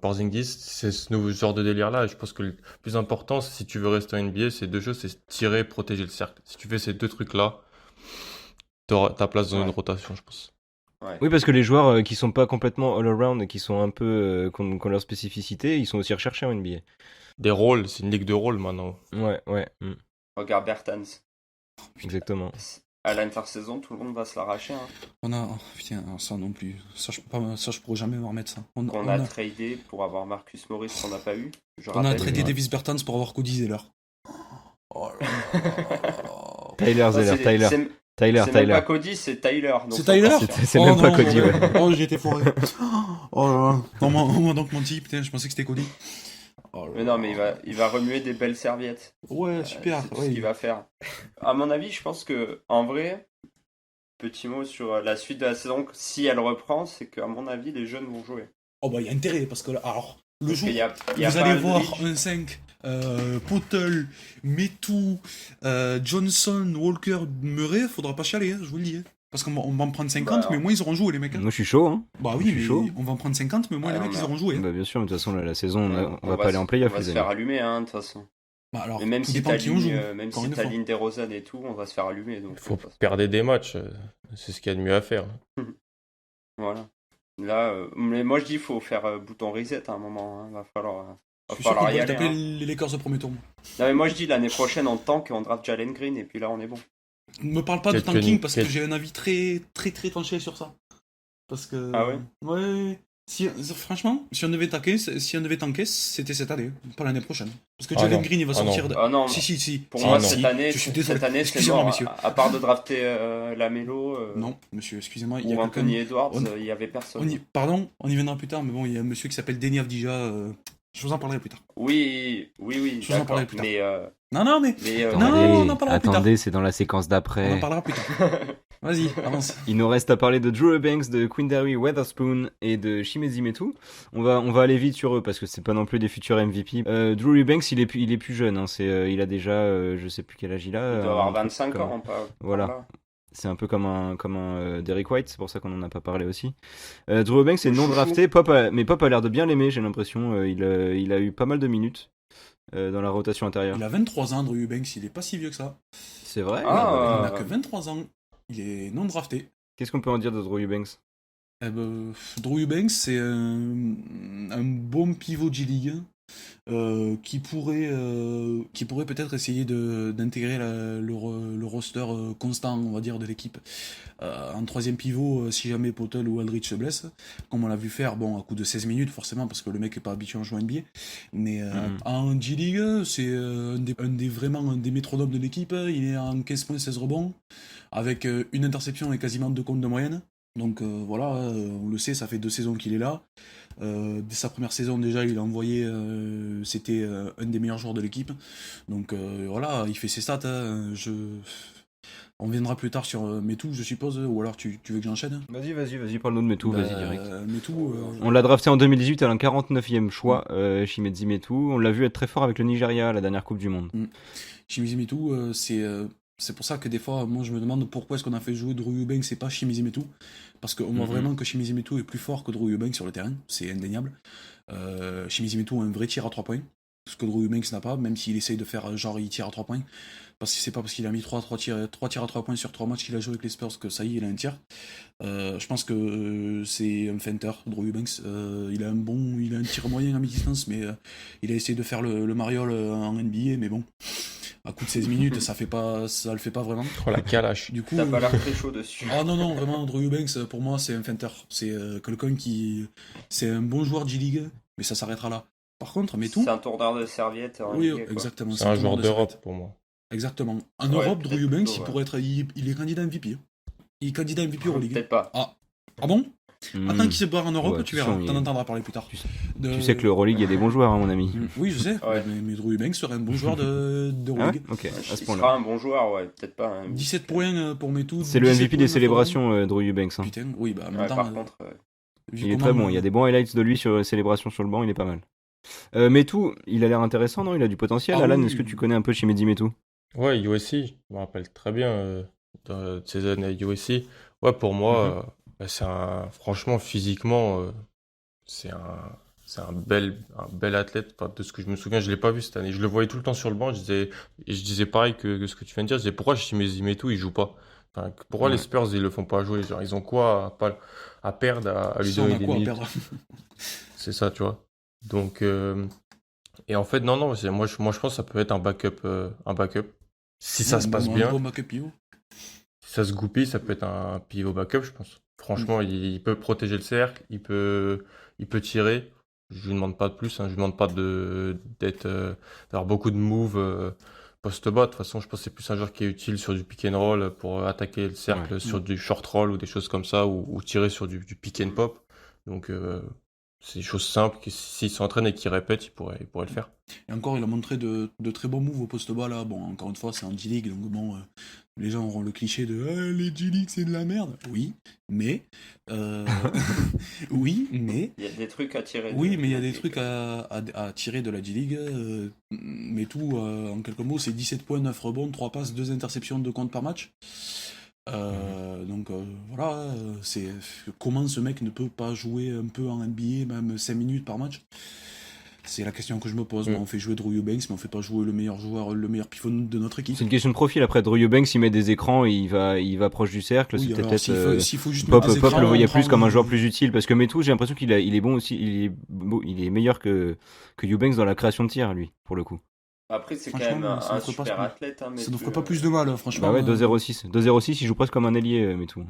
Porzingis. C'est ce nouveau genre de délire-là. Et je pense que le plus important, si tu veux rester en NBA, c'est deux choses, c'est tirer, protéger le cercle. Si tu fais ces deux trucs-là, t'auras ta place dans une rotation, je pense. Ouais. Oui, parce que les joueurs qui sont pas complètement all-around et qui sont un peu qui ont leur spécificité, ils sont aussi recherchés en NBA. Des rôles, c'est une ligue de rôles maintenant. Ouais. Regarde Bertans. Exactement. À l'intersaison, tout le monde va se l'arracher. Hein. Putain, ça non plus. Ça, je pourrais jamais me remettre ça. On a tradé pour avoir Marcus Morris qu'on n'a pas eu. On a tradé Davis Bertans pour avoir Cody Zeller. Oh là là. Tyler Zeller, Tyler. C'est même pas Cody, c'est Tyler. Donc C'est Tyler. C'est même pas Cody, ouais. Oh, j'ai été foiré. Oh là là. On m'a donc menti, putain, je pensais que c'était Cody. Oh là Mais non, mais il va remuer des belles serviettes. Ouais, super. C'est ce qu'il va faire. À mon avis, je pense que, en vrai, petit mot sur la suite de la saison, si elle reprend, c'est qu'à mon avis, les jeunes vont jouer. Oh bah, il y a intérêt, parce que là, alors, le jour, Il y a vous pas allez voir Aldridge. un 5, Potel, Metou, Johnson, Walker, Murray, faudra pas chialer, hein, je vous le dis. Hein. Parce qu'on va en prendre 50, Bah, mais moins ils auront joué, les mecs. Hein. Moi, je suis chaud, hein. Bah je oui, suis mais chaud. on va en prendre 50, mais moins les mecs, ils auront joué. Hein. Bah, bien sûr, mais de toute façon, la saison, on va pas se- aller en playoff, On va les se amis. faire allumer, hein, de toute façon. Bah alors, Et même tout si dépend qui on joue. Encore une fois. t'alignes des Rosanne et tout, on va se faire allumer. Donc, Il faut perdre des matchs, c'est ce qu'il y a de mieux à faire. Voilà. Là, mais moi je dis faut faire bouton reset à un moment. Hein. Va falloir Je suis sûr qu'on falloir y va aller. taper Hein. les Lakers au premier tour. Non, mais moi je dis l'année prochaine on tank et on draft Jalen Green et puis là on est bon. Me parle pas de Quel tanking parce que quel- j'ai un avis très très très tranché sur ça. Parce que. Ah ouais. Ouais. Franchement, si on devait tanker, c'était cette année, pas l'année prochaine. Parce que Ah Jalen non. Green il va Ah sortir. non. De... Ah non, Si. pour Si, moi si, cette année, je suis désolé. c'est Excusez-moi, mort. monsieur. À part de drafter Lamelo Non, monsieur, excusez-moi, il y ou a Anthony quelqu'un. Edwards, on- il y avait personne. Pardon, on y viendra plus tard, mais bon, il y a un monsieur qui s'appelle Denis Avdija. Je vous en parlerai plus tard. Oui, Je vous en d'accord. parlerai plus tard. Mais Non, mais non, on en parlera plus tard. Attendez, c'est dans la séquence on en d'après. parlera plus tard. Vas-y, avance. Il nous reste à parler de Drew Eubanks, de Quinndary Weatherspoon et de Chimezie Metu. On va aller vite sur eux parce que c'est pas non plus des futurs MVP. Drew Eubanks, il est plus jeune. Hein. Il a déjà, je sais plus quel âge il a. il doit avoir un truc 25 comme- ans. Pas, Voilà. par là. C'est un peu comme un Derrick White, c'est pour ça qu'on en a pas parlé aussi. Drew Eubanks est non Chouchou. drafté, mais Pop a l'air de bien l'aimer, j'ai l'impression. Il a eu pas mal de minutes dans la rotation intérieure. Il a 23 ans, Drew Eubanks, il est pas si vieux que ça. C'est vrai. Ah. Il n'a que 23 ans. Il est non drafté. Qu'est-ce qu'on peut en dire de Drew Eubanks? Drew Eubanks, c'est un bon pivot G-League qui pourrait peut-être essayer d'intégrer le roster constant, on va dire, de l'équipe en troisième pivot si jamais Potel ou Aldridge se blessent, comme on l'a vu faire, bon, à coup de 16 minutes forcément, parce que le mec est pas habitué à jouer en NBA, mais en G-League, c'est un des métronomes de l'équipe, il est en 15 points, 16 rebonds, avec une interception et quasiment 2 comptes de moyenne. Donc voilà, on le sait, ça fait 2 saisons qu'il est là. Dès sa première saison déjà, il a envoyé, c'était un des meilleurs joueurs de l'équipe. Donc voilà, il fait ses stats. Hein. On viendra plus tard sur Metu, je suppose, ou alors tu veux que j'enchaîne? Vas-y, parle-nous de Metu, vas-y direct. Metu, On l'a drafté en 2018 à un 49e choix, Chimezie Metu. On l'a vu être très fort avec le Nigeria à la dernière Coupe du Monde. Chimezie Metu, c'est pour ça que des fois, moi je me demande pourquoi est-ce qu'on a fait jouer Drew Eubanks et pas Chimezie Metu. Parce qu'on voit vraiment que Chimezie Metu est plus fort que Drew Eubanks sur le terrain, c'est indéniable. Chimezie Metu a un vrai tir à 3 points. ce que Drew Eubanks n'a pas, même s'il essaye de faire genre il tire à 3 points. Parce que c'est pas parce qu'il a mis 3 tirs à 3 points sur 3 matchs qu'il a joué avec les Spurs que ça y est, il a un tir. Je pense que c'est un feinter, Drew Eubanks. Il a un tir moyen à mi-distance, mais il a essayé de faire le mariole en NBA, mais bon, à coup de 16 minutes, ça le fait pas vraiment. Oh la calache. Du coup, T'as pas l'air très chaud dessus. ah non, vraiment, Drew Eubanks, pour moi, c'est un feinter. C'est quelqu'un c'est un bon joueur G-League, mais ça s'arrêtera là. Par contre, mais tout. C'est un tourneur de serviette en Oui, NBA, quoi. exactement. C'est un joueur tourneur de d'Europe serviette. pour moi. Exactement. En Ouais, Europe, Drew peut-être Eubanks, plutôt, il ouais. pourrait être. Il est candidat MVP. Il est candidat MVP Euroleague. Peut-être pas. Ah bon Attends qu'il se barre en Europe, Ouais, tu verras. attention, T'en entendras parler plus tard. Tu sais que l'Euroleague, il y a des bons joueurs, hein, mon ami. Oui, je sais. Ouais. Mais Drew Eubanks serait un bon joueur Ah ouais d'Euroleague. Ok, à ce Il point-là. sera un bon joueur, ouais. Peut-être pas. Hein. 17 points pour mes tous. C'est le 17 MVP points, des 9 célébrations, Drew Eubanks. rebonds. Hein. Putain, oui, bah en Ouais, même temps. par contre, vu Il est comment, très bon. Il y a des bons highlights de lui sur les célébrations sur le banc, il est pas mal. Metou, il a l'air intéressant, non? Il a du potentiel. Ah Alan, oui. est-ce que tu connais un peu Chimedi Metou? Ouais, USC, je me rappelle très bien de ces années USC. Ouais, pour moi, franchement, physiquement, c'est un bel athlète. Enfin, de ce que je me souviens, je l'ai pas vu cette année. Je le voyais tout le temps sur le banc. Je disais pareil que ce que tu viens de dire. Je disais pourquoi Chimezi Metou il joue pas. Enfin, pourquoi Ouais. les Spurs ils le font pas jouer? Genre, ils ont quoi à perdre à lui ça, on donner a des quoi à minutes? perdre. C'est ça, tu vois. Donc, et en fait, non, moi, je pense que ça peut être un backup. Si ça se passe Un bien, bon backup pivot. si ça se goupille, ça peut être un pivot backup, je pense. Franchement, il peut protéger le cercle, il peut tirer. Je lui demande pas de plus, hein, je lui demande pas d'avoir beaucoup de moves post-bas. De toute façon, je pense que c'est plus un joueur qui est utile sur du pick and roll pour attaquer le cercle Ouais. sur du short roll ou des choses comme ça, ou tirer sur du pick and pop. Donc, c'est des choses simples que s'il s'entraîne et qu'il répète, il pourrait le faire. Et encore, il a montré de très bons moves au poste bas là. Bon, encore une fois, c'est en G-League, donc bon, les gens auront le cliché de les G-League c'est de la merde. Oui, mais. oui, mais. il y a des trucs à tirer. Oui, mais il y a des trucs à tirer de la G-League. Mais tout, en quelques mots, c'est 17 points, 9 rebonds, 3 passes, 2 interceptions de compte par match. Donc voilà, c'est comment ce mec ne peut pas jouer un peu en NBA, même 5 minutes par match. C'est la question que je me pose. Moi, on fait jouer Drew Eubanks, mais on fait pas jouer le meilleur joueur, le meilleur pivot de notre équipe. C'est une question de profil. Après, Drew Eubanks, il met des écrans et il va proche du cercle. Oui, C'est alors, peut-être. s'il faut juste Pop, mettre des Pop écrans, le voyait on prend plus comme un joueur plus utile parce que Metou, j'ai l'impression qu'il est bon aussi. Il est meilleur que Eubanks dans la création de tir, lui, pour le coup. Après, c'est quand Franchement, même ça un ne ferait pas super ce- athlète. Hein, Ça mais ne ferait pas plus de mal, franchement. Bah ouais, 2-0-6. 2-0-6, il joue presque comme un ailier, Metou.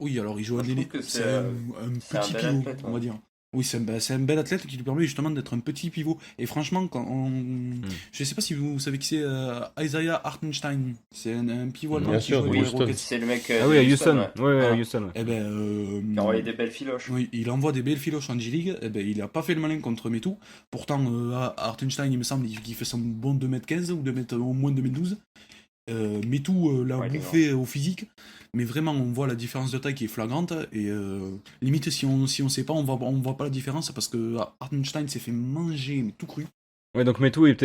Oui, alors il joue Moi, un je trouve ailier. que C'est un c'est un petit bel pivot, athlète, on va ouais. dire. Oui, c'est un bel athlète qui lui permet justement d'être un petit pivot. Et franchement, je sais pas si vous savez qui c'est, Isaiah Hartenstein. C'est un pivot allemand Bien qui sûr, joue de avec les Houston. Rockets. C'est le mec Ah oui, à de Houston. ouais. Ouais, à Voilà. Houston. Ouais. Eh ben, Qui a envoyé des belles filoches. oui, il envoie des belles filoches en G-League. Eh ben, il a pas fait le malin contre Metou. Pourtant, Hartenstein, il me semble, qu'il fait son bon 2m15 ou au moins 2m12. Metou l'a Ouais, il est bouffé au physique. Mais vraiment, on voit la différence de taille qui est flagrante. Et limite, si on sait pas, on voit pas la différence parce que Hartenstein s'est fait manger, mais tout cru. Ouais, donc Metou est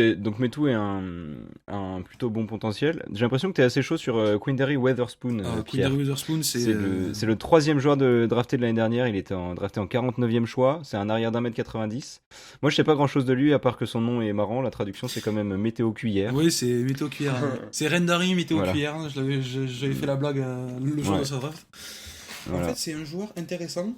un plutôt bon potentiel. J'ai l'impression que tu es assez chaud sur Quinndary Weatherspoon, Pierre. Quinndary Weatherspoon, C'est le troisième joueur drafté de l'année dernière. Il était drafté en 49e choix. C'est un arrière d'1m90. Moi, je sais pas grand chose de lui, à part que son nom est marrant. La traduction, c'est quand même Météo Cuillère. Oui, c'est Météo Cuillère. C'est Rendary Météo Voilà. Cuillère. J'avais fait la blague le jour Ouais. de sa draft. Voilà. En fait, c'est un joueur intéressant.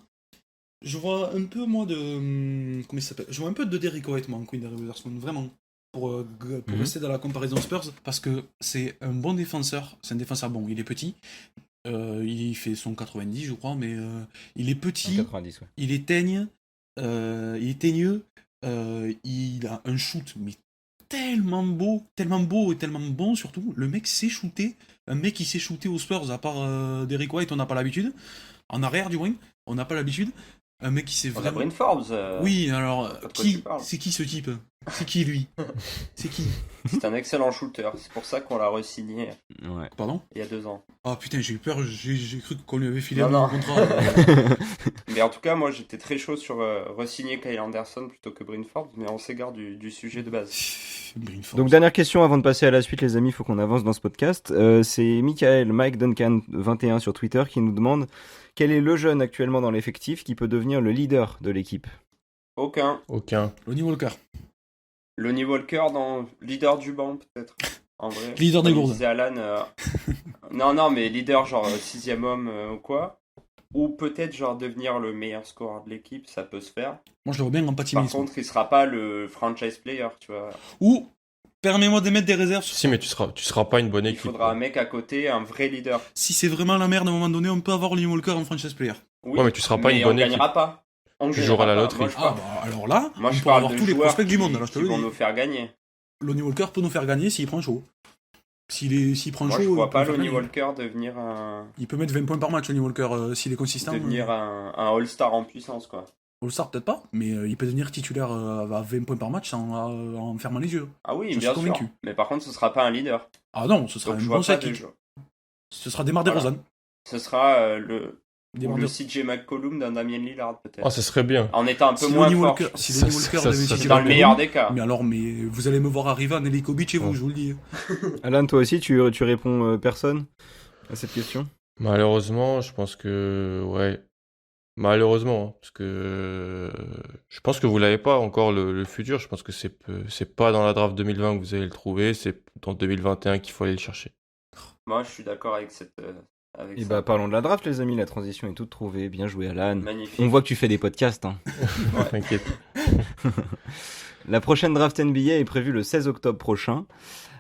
Je vois un peu, moi, comment il s'appelle? Je vois un peu de Derrick White, moi, en Quinndary Weatherspoon, vraiment. Pour rester dans la comparaison Spurs, parce que c'est un bon défenseur. C'est un défenseur bon, il est petit. Il fait son 90, je crois, mais il est petit. 90, ouais. Il est teigne. Il est teigneux. Il a un shoot, mais tellement beau et tellement bon surtout. Le mec sait shooter. Un mec qui sait shooter aux Spurs, à part Derrick White, on n'a pas l'habitude. En arrière, du moins, on n'a pas l'habitude. Un mec qui sait On a vraiment. Bryn Forbes. Oui, alors, de quoi tu parles. c'est qui ce type? C'est qui lui? C'est qui? C'est un excellent shooter. C'est pour ça qu'on l'a re-signé Ouais. Pardon? il y a 2 ans. Ah putain, j'ai eu peur, j'ai cru qu'on lui avait filé Non, un non. contrat. Mais en tout cas, moi, j'étais très chaud sur re-signer Kyle Anderson plutôt que Bryn Forbes, mais on s'égare du sujet de base. Donc dernière question avant de passer à la suite, les amis, il faut qu'on avance dans ce podcast. C'est Mike Duncan 21 sur Twitter qui nous demande quel est le jeune actuellement dans l'effectif qui peut devenir le leader de l'équipe. Aucun. Aucun. Lonnie Walker. Lonnie Walker dans leader du banc, peut-être. En vrai. Leader des Comme gourdes. disait Alan. Non, mais leader, genre sixième homme ou quoi. Ou peut-être, genre, devenir le meilleur scoreur de l'équipe, ça peut se faire. Moi, je le vois bien en Par Patty contre, il sera pas le franchise player, tu vois. Ou, permets-moi de mettre des réserves sur Si, mais tu seras pas une bonne Il équipe. faudra quoi. un mec à côté, un vrai leader. Si c'est vraiment la merde, à un moment donné, on peut avoir Lonnie Walker en franchise player. Oui, Ouais, mais tu seras pas une bonne on gagnera pas. On Tu gagnera joueras à la pas. loterie. Moi, je Ah, parle, bah, alors là, moi, on je pourra parle avoir de tous les joueurs prospects du monde, là, je te qui le vont dis. nous faire gagner. Lonnie Walker peut nous faire gagner s'il prend chaud. S'il prend Moi, chaud, je il vois peut pas nous faire Lonnie gagner. Walker devenir un Il peut mettre 20 points par match, Lonnie Walker, s'il est consistant. un All-Star en puissance, quoi. All-Star, peut-être pas, mais il peut devenir titulaire à 20 points par match en fermant les yeux. Ah oui, Je bien suis sûr. convaincu. Mais par contre, ce sera pas un leader. Ah non, ce sera Donc un je bon vois pas de sidekick. jeu. Ce sera Demar Voilà. DeRozan. Ce sera le Demar ou le DeRozan. CJ McCollum d'un Damien Lillard, peut-être. Ah, ça serait bien. En étant un peu Si moins Lonnie fort. Walker, si Ça, Lonnie Walker ça, devait ça, CJ Dans le McCollum, meilleur des cas. mais alors, mais vous allez me voir arriver en hélicobiche chez vous, Ouais. je vous le dis. Alan, toi aussi, tu réponds personne à cette question? Malheureusement, je pense que. Ouais. Malheureusement, hein, parce que je pense que vous l'avez pas encore le futur. Je pense que c'est pas dans la draft 2020 que vous allez le trouver, c'est dans 2021 qu'il faut aller le chercher. Moi, je suis d'accord avec avec Et ça. bah, parlons de la draft, les amis. La transition est toute trouvée. Bien joué, Alan. Magnifique. On voit que tu fais des podcasts. Hein. T'inquiète. La prochaine draft NBA est prévue le 16 octobre prochain.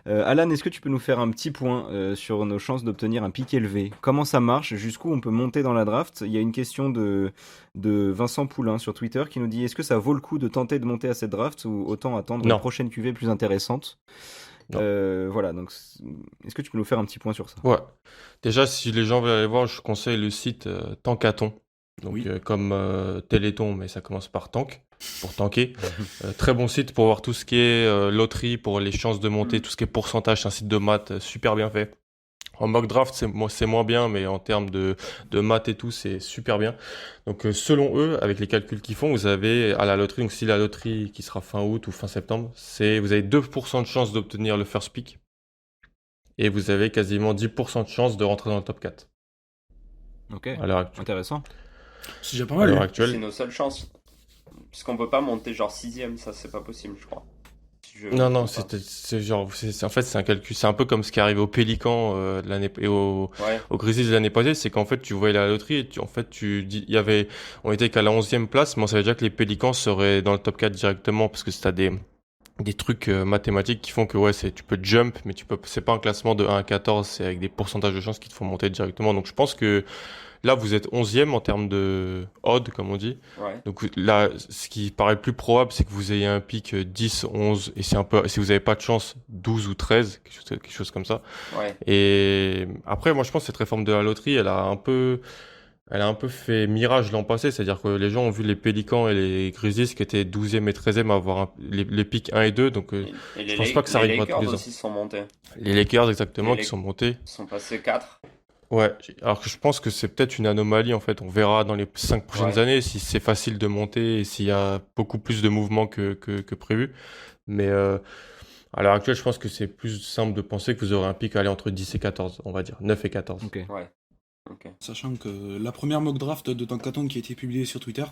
Alan, est-ce que tu peux nous faire un petit point sur nos chances d'obtenir un pic élevé? Comment ça marche? Jusqu'où on peut monter dans la draft? Il y a une question de Vincent Poulain sur Twitter qui nous dit: est-ce que ça vaut le coup de tenter de monter à cette draft ou autant attendre Non. une prochaine QV plus intéressante? Non. Voilà, donc est-ce que tu peux nous faire un petit point sur ça? Ouais. Déjà, si les gens veulent aller voir, je conseille le site Tankathon. Donc, Oui. comme Téléthon, mais ça commence par tank, pour tanker. Très bon site pour voir tout ce qui est loterie, pour les chances de monter, tout ce qui est pourcentage. C'est un site de maths super bien fait. En mock draft, c'est moins bien, mais en termes de maths et tout, c'est super bien. Donc, selon eux, avec les calculs qu'ils font, vous avez à la loterie, donc si la loterie qui sera fin août ou fin septembre, vous avez 2% de chance d'obtenir le first pick. Et vous avez quasiment 10% de chance de rentrer dans le top 4 Ok, à l'heure actuelle. intéressant. C'est déjà pas À mal. l'heure hein. actuelle. C'est nos seules chances. Puisqu'on peut pas monter genre 6ème, ça c'est pas possible, je crois. Si je Non, me non, trompe pas. c'est genre, en fait, c'est un calcul. C'est un peu comme ce qui est arrivé au Pélican de l'année et au Ouais, Grizzlies de l'année passée, c'est qu'en fait, tu voyais la loterie et en fait, on était qu'à la 11e place, mais on savait déjà que les Pélicans seraient dans le top 4 directement parce que c'était des trucs mathématiques qui font que ouais, tu peux jump, mais c'est pas un classement de 1 à 14, c'est avec des pourcentages de chances qui te font monter directement. Donc je pense que là, vous êtes 11e en termes de odd, comme on dit. ouais. Donc là, ce qui paraît le plus probable, c'est que vous ayez un pic 10, 11, et si vous avez pas de chance, 12 ou 13, quelque chose comme ça. Ouais. Et après, moi, je pense que cette réforme de la loterie, elle a un peu fait mirage l'an passé, c'est-à-dire que les gens ont vu les Pélicans et les Grizzlies qui étaient 12e et 13e avoir les pics 1 et 2, donc Et je pense pas que ça les arrivera tous Lakers les ans. aussi sont montés. Les Lakers exactement Les qui sont montés. Ils sont passés 4. Ouais, alors que je pense que c'est peut-être une anomalie en fait. On verra dans les 5 prochaines Ouais. années si c'est facile de monter et s'il y a beaucoup plus de mouvements que prévu. Mais à l'heure actuelle, je pense que c'est plus simple de penser que vous aurez un pic à aller entre 10 et 14, on va dire. 9 et 14. Ok. Ouais. Ok. Sachant que la première mock draft de Tankathon qui a été publiée sur Twitter,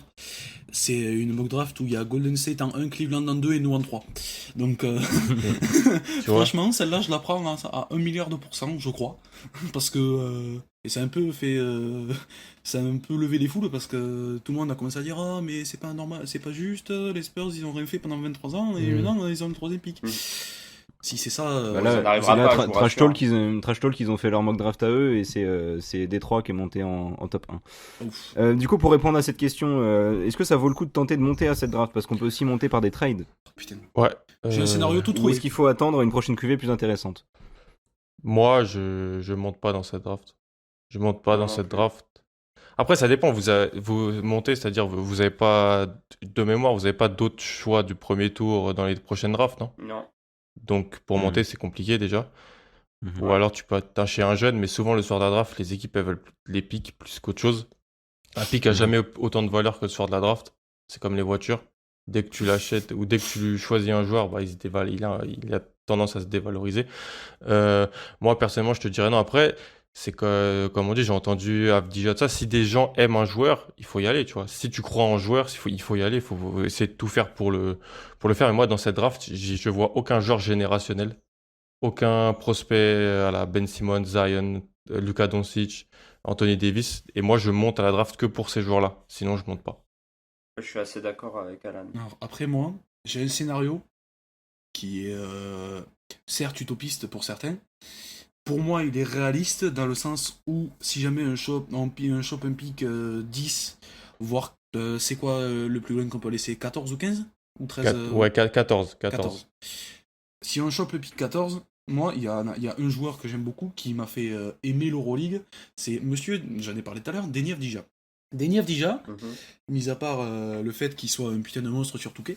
c'est une mock draft où il y a Golden State en 1, Cleveland en 2 et nous en 3. Donc, Tu vois? franchement, celle-là, je la prends à 1 milliard de pourcents, je crois. Parce que. Et ça a un peu fait. Ça a un peu levé les foules parce que tout le monde a commencé à dire: ah, mais c'est pas normal, c'est pas juste, les Spurs ils ont rien fait pendant 23 ans et maintenant ils ont le 3ème pick. Si c'est ça. Bah ça là, n'arrivera c'est là, pas, je vous Trash rassure. Talk, ils ont fait leur mock draft à eux et c'est Détroit qui est monté en top 1. Ouf. Du coup, pour répondre à cette question, est-ce que ça vaut le coup de tenter de monter à cette draft? Parce qu'on peut aussi monter par des trades. Putain. Ouais. J'ai un scénario tout Ou trouvé. est-ce qu'il faut attendre une prochaine QV plus intéressante? Moi, je monte pas dans cette draft. Je monte pas Non, dans non cette plus. draft. Après, ça dépend. Vous montez, c'est-à-dire vous avez pas de mémoire, vous avez pas d'autres choix du premier tour dans les prochaines drafts, non? Non. Donc pour Mhm. monter, c'est compliqué déjà. Mhm. Ou alors tu peux tâcher un jeune, mais souvent le soir de la draft, les équipes elles veulent les pics plus qu'autre chose. Un pic a jamais autant de valeur que le soir de la draft. C'est comme les voitures. Dès que tu l'achètes ou dès que tu choisis un joueur, bah, il a tendance à se dévaloriser. Moi personnellement, je te dirais non. Après, C'est que, comme on dit, j'ai entendu Avdija, ça, si des gens aiment un joueur, il faut y aller, tu vois. Si tu crois en joueur, il faut y aller, il faut essayer de tout faire pour le faire. Et moi, dans cette draft, je vois aucun joueur générationnel, aucun prospect à la Ben Simmons, Zion, Luka Doncic, Anthony Davis. Et moi, je monte à la draft que pour ces joueurs-là. Sinon, je monte pas. Je suis assez d'accord avec Alan. Alors, après moi, j'ai un scénario qui est certes utopiste pour certains. Pour moi, il est réaliste dans le sens où si jamais un shop un pick 10, voire c'est quoi le plus loin qu'on peut laisser, 14 ou 15 ou 13 Ouais, 14. 14. Si on chope le pick 14, moi, il y a un joueur que j'aime beaucoup qui m'a fait aimer l'Euroleague. C'est monsieur, j'en ai parlé tout à l'heure, Deni Avdija. Deni Avdija, mis à part le fait qu'il soit un putain de monstre sur Touquet.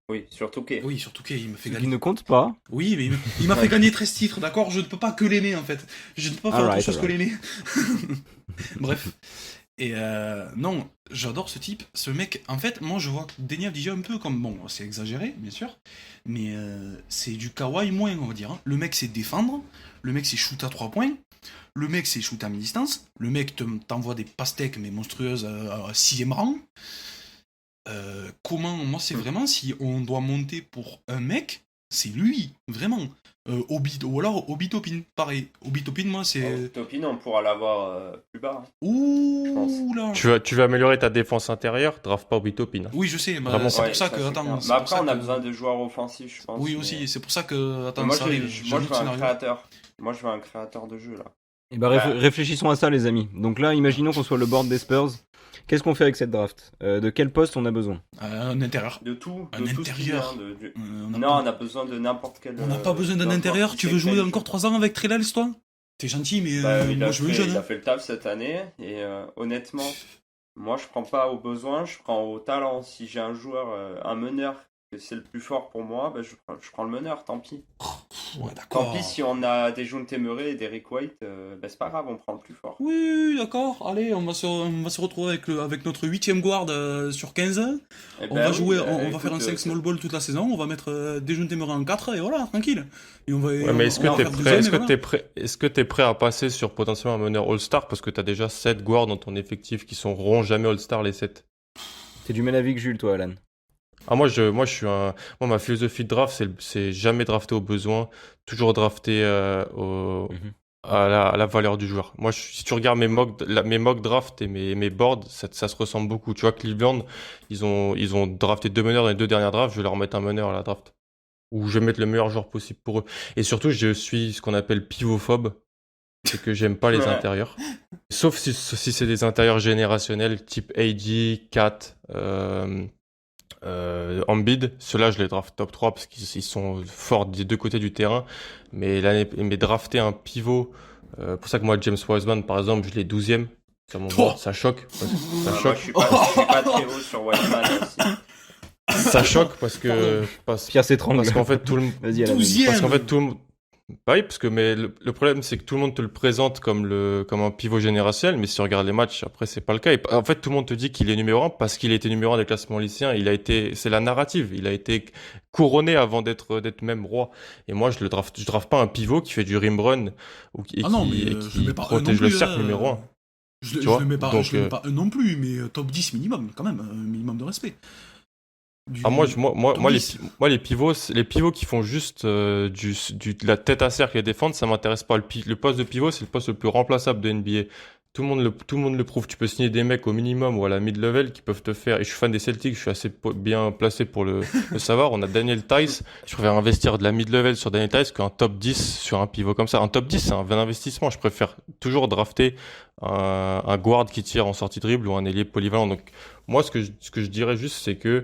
Oui, sur Touquet. Oui, sur Touquet, il me fait Ce qui gagner. ne compte pas. Oui, mais il m'a fait gagner 13 titres, d'accord? Je ne peux pas que l'aimer en fait. Je ne peux pas faire autre chose que l'aimer. Bref. Et non, j'adore ce type. Ce mec, en fait, moi je vois Deni Avdija un peu comme, bon, c'est exagéré, bien sûr, mais c'est du Kawhi moins, on va dire. Hein. Le mec sait défendre, le mec sait shoot à 3 points, le mec sait shoot à mi-distance, le mec t'envoie des pastèques mais monstrueuses à 6ème rang. Comment, moi c'est vraiment, si on doit monter pour un mec, c'est lui, vraiment. Ou alors Obi Toppin, pareil. Obi Toppin, moi c'est. Toppin, on pourra l'avoir plus bas. Hein, ouh là. Tu veux améliorer ta défense intérieure, draft pas Obi Toppin. Oui, je sais, Vraiment, c'est Ouais, pour ça que. c'est Attends, clair. c'est Mais pour après, ça on a que- besoin de joueurs offensifs, je pense. Oui, mais- aussi, c'est pour ça que. Attends, Moi, ça je arrive. veux, J'ai moi, un je autre veux un scénario. créateur. Moi, je veux un créateur de jeu, là. Et bah, réfléchissons à ça, les amis. Donc là, imaginons qu'on soit le board des Spurs. Qu'est-ce qu'on fait avec cette draft? De quel poste on a besoin? Un intérieur. De tout. Un De tout ce qui intérieur. vient. On n'a Non, pas- on a besoin de n'importe quel. on n'a pas besoin d'un joueur intérieur. qui Tu sait veux jouer créer le encore jeu. 3 ans avec Trelals, toi? T'es gentil, mais moi je veux jeune. Il a Hein. fait le taf cette année. Et honnêtement, moi, je prends pas au besoin, je prends au talent. Si j'ai un joueur, un meneur, que c'est le plus fort pour moi, bah, je prends le meneur, tant pis. Ouais, Tant d'accord. pis si on a des June Temeré et des Rick White, bah, c'est pas grave, on prend le plus fort. Oui, d'accord. Allez, on va se retrouver avec notre 8ème guard sur 15. Eh On ben va oui, jouer, bah, on va écoute, faire un 5 small ball toute la saison. On va mettre Dejounte Murray en 4 et voilà, tranquille. Et on va. Ouais, mais est-ce que on va t'es faire prêt, deuxième, est-ce et que voilà. t'es prêt, est-ce que t'es prêt à passer sur potentiellement un meneur All-Star parce que t'as déjà 7 guards dans ton effectif qui seront jamais All-Star les 7? T'es du même avis que Jules, toi, Alan. Ah, moi, ma philosophie de draft, c'est jamais drafter au besoin, toujours drafter à la valeur du joueur. Moi, si tu regardes mes mock draft et mes boards, ça se ressemble beaucoup. Tu vois, Cleveland, ils ont drafté 2 meneurs dans les 2 dernières drafts, je vais leur mettre un meneur à la draft. Ou je vais mettre le meilleur joueur possible pour eux. Et surtout, je suis ce qu'on appelle pivophobe, c'est que j'aime pas les Ouais. intérieurs. Sauf si c'est des intérieurs générationnels, type AD, Cat, Embiid, ceux-là je les draft top 3 parce qu'ils sont forts des deux côtés du terrain, mais drafter un pivot, pour ça que moi James Wiseman par exemple je l'ai 12e sur mon board, ça choque, ça Moi, choque, je suis pas très haut sur Wiseman aussi. ça choque parce Pierre s'étrangle. qu'en fait tout le Vas-y, Alan. 12e. parce qu'en fait tout le bah oui, parce que le problème c'est que tout le monde te le présente comme un pivot générationnel, mais si tu regardes les matchs, après c'est pas le cas. Et en fait, tout le monde te dit qu'il est numéro 1 parce qu'il a été numéro 1 des classements lycéens. C'est la narrative. Il a été couronné avant d'être même roi. Et moi, je draft pas un pivot qui fait du rim run Ah non, mais et je le qui mets pas un protège non le plus, cercle numéro 1. Je Tu vois, le mets pas, donc, je le mets pas un non plus, mais top 10 minimum, quand même, un minimum de respect. Ah, moi, top 10. les pivots qui font juste de la tête à cercle et défendre, ça m'intéresse pas. Le poste de pivot, c'est le poste le plus remplaçable de NBA. Tout le monde le prouve. Tu peux signer des mecs au minimum ou à la mid-level qui peuvent te faire. Et je suis fan des Celtics, je suis assez bien placé pour le savoir. On a Daniel Tice. Je préfère investir de la mid-level sur Daniel Tice qu'un top 10 sur un pivot comme ça. Un top 10, c'est un vain investissement. Je préfère toujours drafter un guard qui tire en sortie de dribble ou un ailier polyvalent. Donc, moi, ce que je dirais juste, c'est que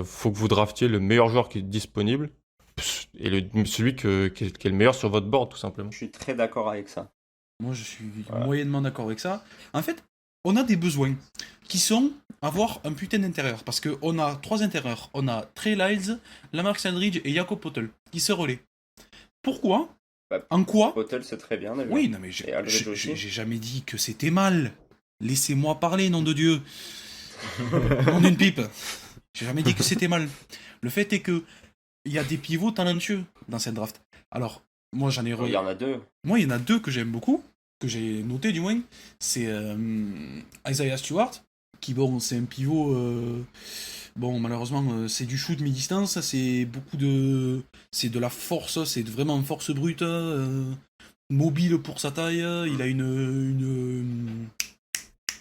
faut que vous draftiez le meilleur joueur qui est disponible et celui qui est le meilleur sur votre board, tout simplement. Je suis très d'accord avec ça. Moi, je suis Voilà. moyennement d'accord avec ça. En fait, on a des besoins qui sont avoir un putain d'intérieur. Parce qu'on a 3 intérieurs. On a Trey Lyles, Lamarcus Aldridge et Jakob Poeltl qui se relaient. Pourquoi Bah, En quoi Hotel, c'est très bien déjà. Oui, non mais Et Aldridge aussi. j'ai jamais dit que c'était mal. Laissez-moi parler, nom de Dieu. Nom d'une pipe. J'ai jamais dit que c'était mal. Le fait est que il y a des pivots talentueux dans cette draft. Alors, Moi, j'en ai Il y en a deux. Moi, il y en a deux que j'aime beaucoup, que j'ai noté du moins. C'est Isaiah Stewart, qui, bon, c'est un pivot. Bon, malheureusement, c'est du shoot mi-distance, c'est beaucoup de. C'est de la force, c'est vraiment une force brute, mobile pour sa taille. Il a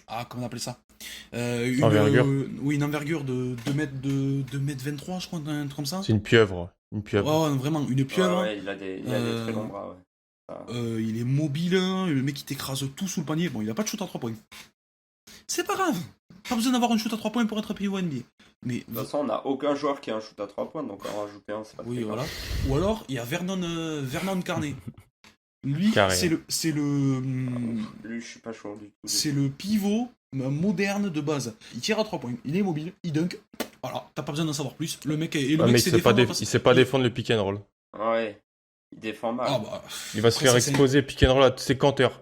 ah, comment on appelle ça Envergure. Oui, une envergure de 2 mètres 23, je crois, un truc comme ça. C'est une pieuvre. Une pieuvre. Oh, vraiment, une pieuvre. Ouais, il a des très longs bras, ouais. Ah. Il est mobile, le mec il t'écrase tout sous le panier. Bon, il a pas de shoot à 3 points. C'est pas grave. Pas besoin d'avoir un shoot à 3 points pour être pivot NBA. Mais De toute façon, on n'a aucun joueur qui a un shoot à 3 points, donc en rajouter un, c'est pas oui, très voilà. grave. Ou alors, il y a Vernon Carnet. Lui, Carré. Lui, je suis pas chaud du tout. c'est le pivot moderne de base. Il tire à 3 points, il est mobile, il dunk. Voilà, t'as pas besoin d'en savoir plus. Le mec est. Et le Ah, mec mais sait défendre parce- il sait pas défendre le pick and roll. Ouais, il défend mal. Ah bah. Il va se après, faire ça, exposer pick and roll à ses canteurs.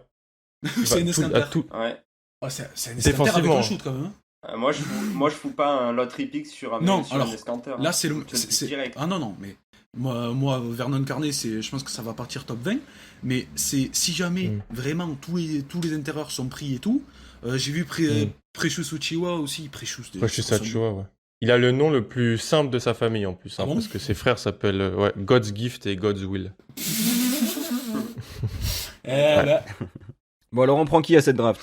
C'est un escanter. Ouais. Ah, c'est un escanter avec Défensivement. un shoot quand même. Hein. Moi, je fous pas un lottery pick sur un Non, sur alors, un escanteur. Là, c'est le. Je te le dis direct. Ah non, mais. Moi, Vernon Carnet, je pense que ça va partir top 20. Mais c'est si jamais vraiment tous les intérieurs sont pris et tout. J'ai vu Precious Uchiwa aussi. Precious Achua, ouais. Il a le nom le plus simple de sa famille en plus, Ah bon parce que ses frères s'appellent God's Gift et God's Will. Bon, alors on prend qui à cette draft?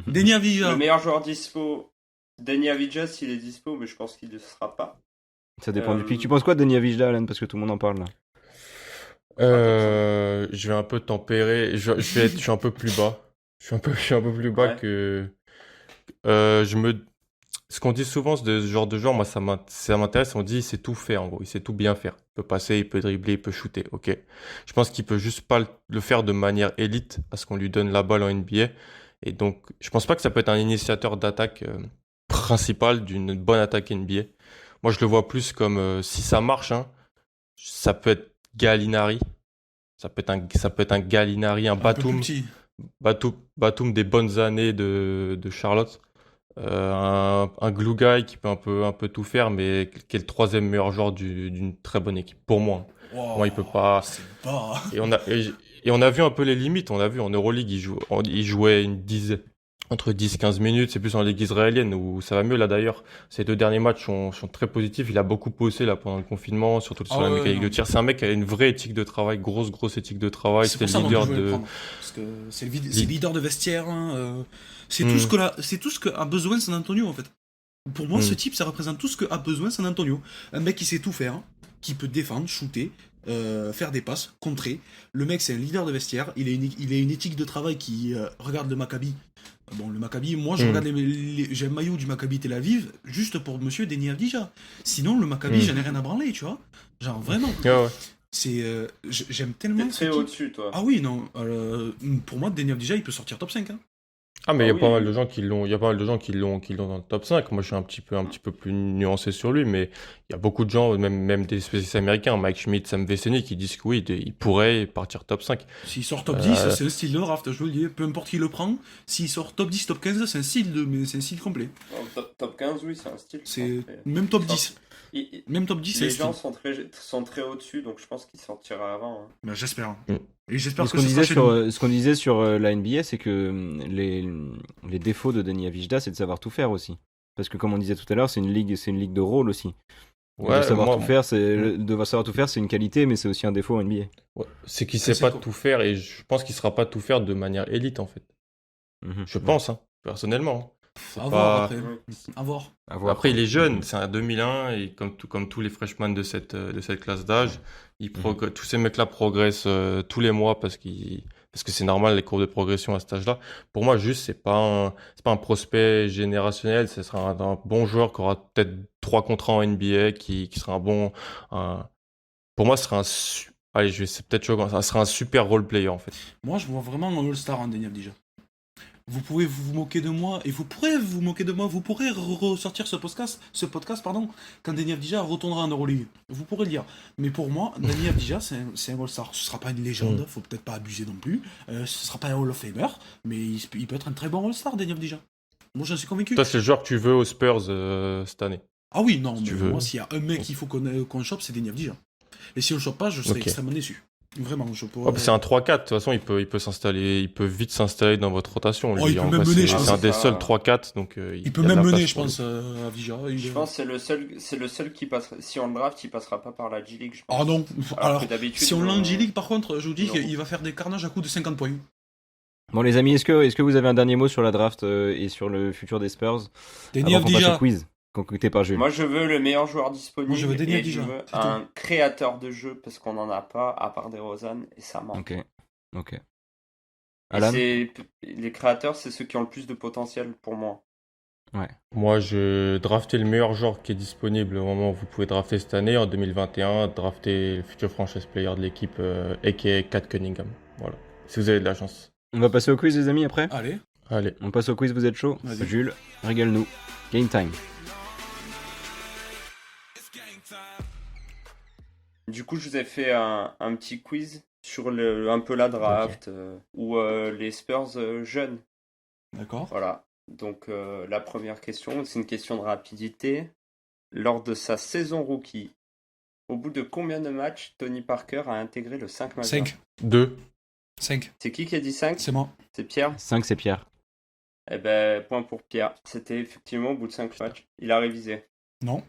Denny Avdija. Le meilleur joueur dispo, Denny Avdija, s'il est dispo, mais je pense qu'il ne sera pas. Ça dépend du pick. Tu penses quoi de Denis Avdija, Alan? Parce que tout le monde en parle là. Je vais un peu tempérer. Je suis un peu plus bas. Je suis un peu plus bas Ouais. que. Ce qu'on dit souvent de ce genre de joueur, moi ça m'intéresse. On dit il sait tout faire en gros, il sait tout bien faire. Il peut passer, il peut dribbler, il peut shooter. Ok. Je pense qu'il peut juste pas le faire de manière élite parce qu'on lui donne la balle en NBA. Et donc, je pense pas que ça peut être un initiateur d'attaque principal d'une bonne attaque NBA. Moi, je le vois plus comme si ça marche, hein, ça peut être Gallinari. Ça peut être un Gallinari, un Un peu plus Batum. petit. Batum des bonnes années de Charlotte. Un glue guy qui peut un peu tout faire, mais qui est le troisième meilleur joueur d'une très bonne équipe. Pour moi. Wow, Moi, il peut pas. C'est bas. Et on a vu un peu les limites. On a vu en Euroleague, il jouait entre 10-15 minutes. C'est plus en Ligue israélienne où ça va mieux là d'ailleurs. Ces 2 derniers matchs sont très positifs. Il a beaucoup bossé là pendant le confinement, surtout sur la mécanique de tir. C'est un mec qui a une vraie éthique de travail, grosse éthique de travail. C'est C'était pour le ça leader que je voulais le de. prendre. Parce que c'est le leader de vestiaire. Hein, c'est tout ce que a besoin San Antonio en fait. Pour moi, ce type, ça représente tout ce que a besoin San Antonio. Un mec qui sait tout faire, qui peut défendre, shooter, faire des passes, contrer. Le mec, c'est un leader de vestiaire. Il a une éthique de travail qui regarde le Maccabi. Bon, le Maccabi, moi, je regarde j'ai un maillot du Maccabi Tel Aviv juste pour monsieur Denis Avdija. Sinon, le Maccabi, j'en ai rien à branler, tu vois. Genre, vraiment. Ouais. C'est, j'aime tellement T'es ce très type. au-dessus, toi. Ah oui, non. Pour moi, Denis Avdija, il peut sortir top 5. Hein. Ah, mais il y a oui. pas mal de gens qui l'ont, il y a pas mal de gens qui l'ont dans le top 5. Moi, je suis un petit peu plus nuancé sur lui, mais il y a beaucoup de gens, même des spécialistes américains, Mike Schmidt, Sam Vecenie, qui disent que oui, il pourrait partir top 5. S'il sort top 10, c'est un style de draft, je vous le dis. Peu importe qui le prend. S'il sort top 10, top 15, c'est un style complet. Top 15, oui, c'est un style. C'est Après, même top je pense- 10. Même top 10, c'est Les un style. gens sont très au-dessus, donc je pense qu'il sortira avant. Hein. Bah, j'espère. Mm. Et j'espère Mais que ce sera chez nous. ce qu'on disait sur la NBA, c'est que les défauts de Denis Avdija, c'est de savoir tout faire aussi. Parce que comme on disait tout à l'heure, c'est une ligue de rôle aussi. Ouais, de savoir moi- tout faire, c'est une qualité, mais c'est aussi un défaut en NBA. Ouais, c'est qu'il Ça, sait c'est pas cool. tout faire et je pense qu'il sera pas tout faire de manière élite en fait. Je pense, hein, personnellement. C'est À pas- voir après. Ouais. À voir. À voir. Après, il est jeune, c'est un 2001 et comme tous les freshmen de cette classe d'âge, tous ces mecs-là progressent tous les mois parce que c'est normal les courbes de progression à cet âge-là. Pour moi, juste c'est pas un prospect générationnel, ce sera un bon joueur qui aura peut-être 3 contrats en NBA, qui sera pour moi, ce sera allez, c'est peut-être choquant, ça sera un super role player en fait. Moi, je vois vraiment un All-Star en Denis Avdija. Vous pouvez vous moquer de moi, et vous pourrez vous moquer de moi, vous pourrez ressortir ce podcast, quand Denis Avdija retournera en Euroleague. Vous pourrez le dire. Mais pour moi, Denis Avdija, c'est un All-Star. Ce sera pas une légende, faut peut-être pas abuser non plus. Ce sera pas un Hall of Famer, mais il peut être un très bon All-Star, Denis Avdija. Moi, j'en suis convaincu. Toi, c'est le joueur que tu veux aux Spurs cette année. Ah oui, non, Si mais tu veux. moi, s'il y a un mec qu'il faut qu'on chope, c'est Denis Avdija. Et si on le chope pas, je serais Ok. extrêmement déçu. Vraiment, je pourrais... C'est un 3-4, de toute façon, il peut s'installer, il peut vite s'installer dans votre rotation. Oh, il peut en même vrai, mener, c'est je c'est pense. un des Ça- seuls 3-4, donc Il peut y a de même la mener, place je pour lui. pense, à Vija. Je pense que c'est le seul qui passera. Si on le draft, il passera pas par la G-League, je pense. Ah non, alors, que d'habitude, si on l'a en on- G-League, par contre, je vous dis non. qu'il va faire des carnages à coups de 50 points. Bon, les amis, est-ce que vous avez un dernier mot sur la draft et sur le futur des Spurs Denny avant qu'on passe au Avdija. quiz concocté par Jules? Moi, je veux le meilleur joueur disponible. Moi, je veux Denny et Avdija, je veux c'est un créateur de jeu parce qu'on en a pas à part des DeRozan et ça manque. Ok. Et Alan? les créateurs, c'est ceux qui ont le plus de potentiel pour moi. Moi, je draftais le meilleur joueur qui est disponible au moment où vous pouvez drafter cette année, en 2021, drafter le futur franchise player de l'équipe, a.k.a. Kat Cunningham. Voilà, si vous avez de la chance. On va passer au quiz, les amis, après? Allez, Allez. On passe au quiz, vous êtes chaud? Vas-y. Jules, régale-nous. Game time. Du coup, je vous ai fait un petit quiz sur un peu la draft ou les Spurs jeunes. d'accord. Voilà. Donc, la première question, c'est une question de rapidité. Lors de sa saison rookie, au bout de combien de matchs Tony Parker a intégré le 5 majeur? 5. 2. 5. C'est qui a dit 5? C'est moi. C'est Pierre? 5, c'est Pierre. Eh ben, point pour Pierre. C'était effectivement au bout de 5 matchs. Il a révisé. Non.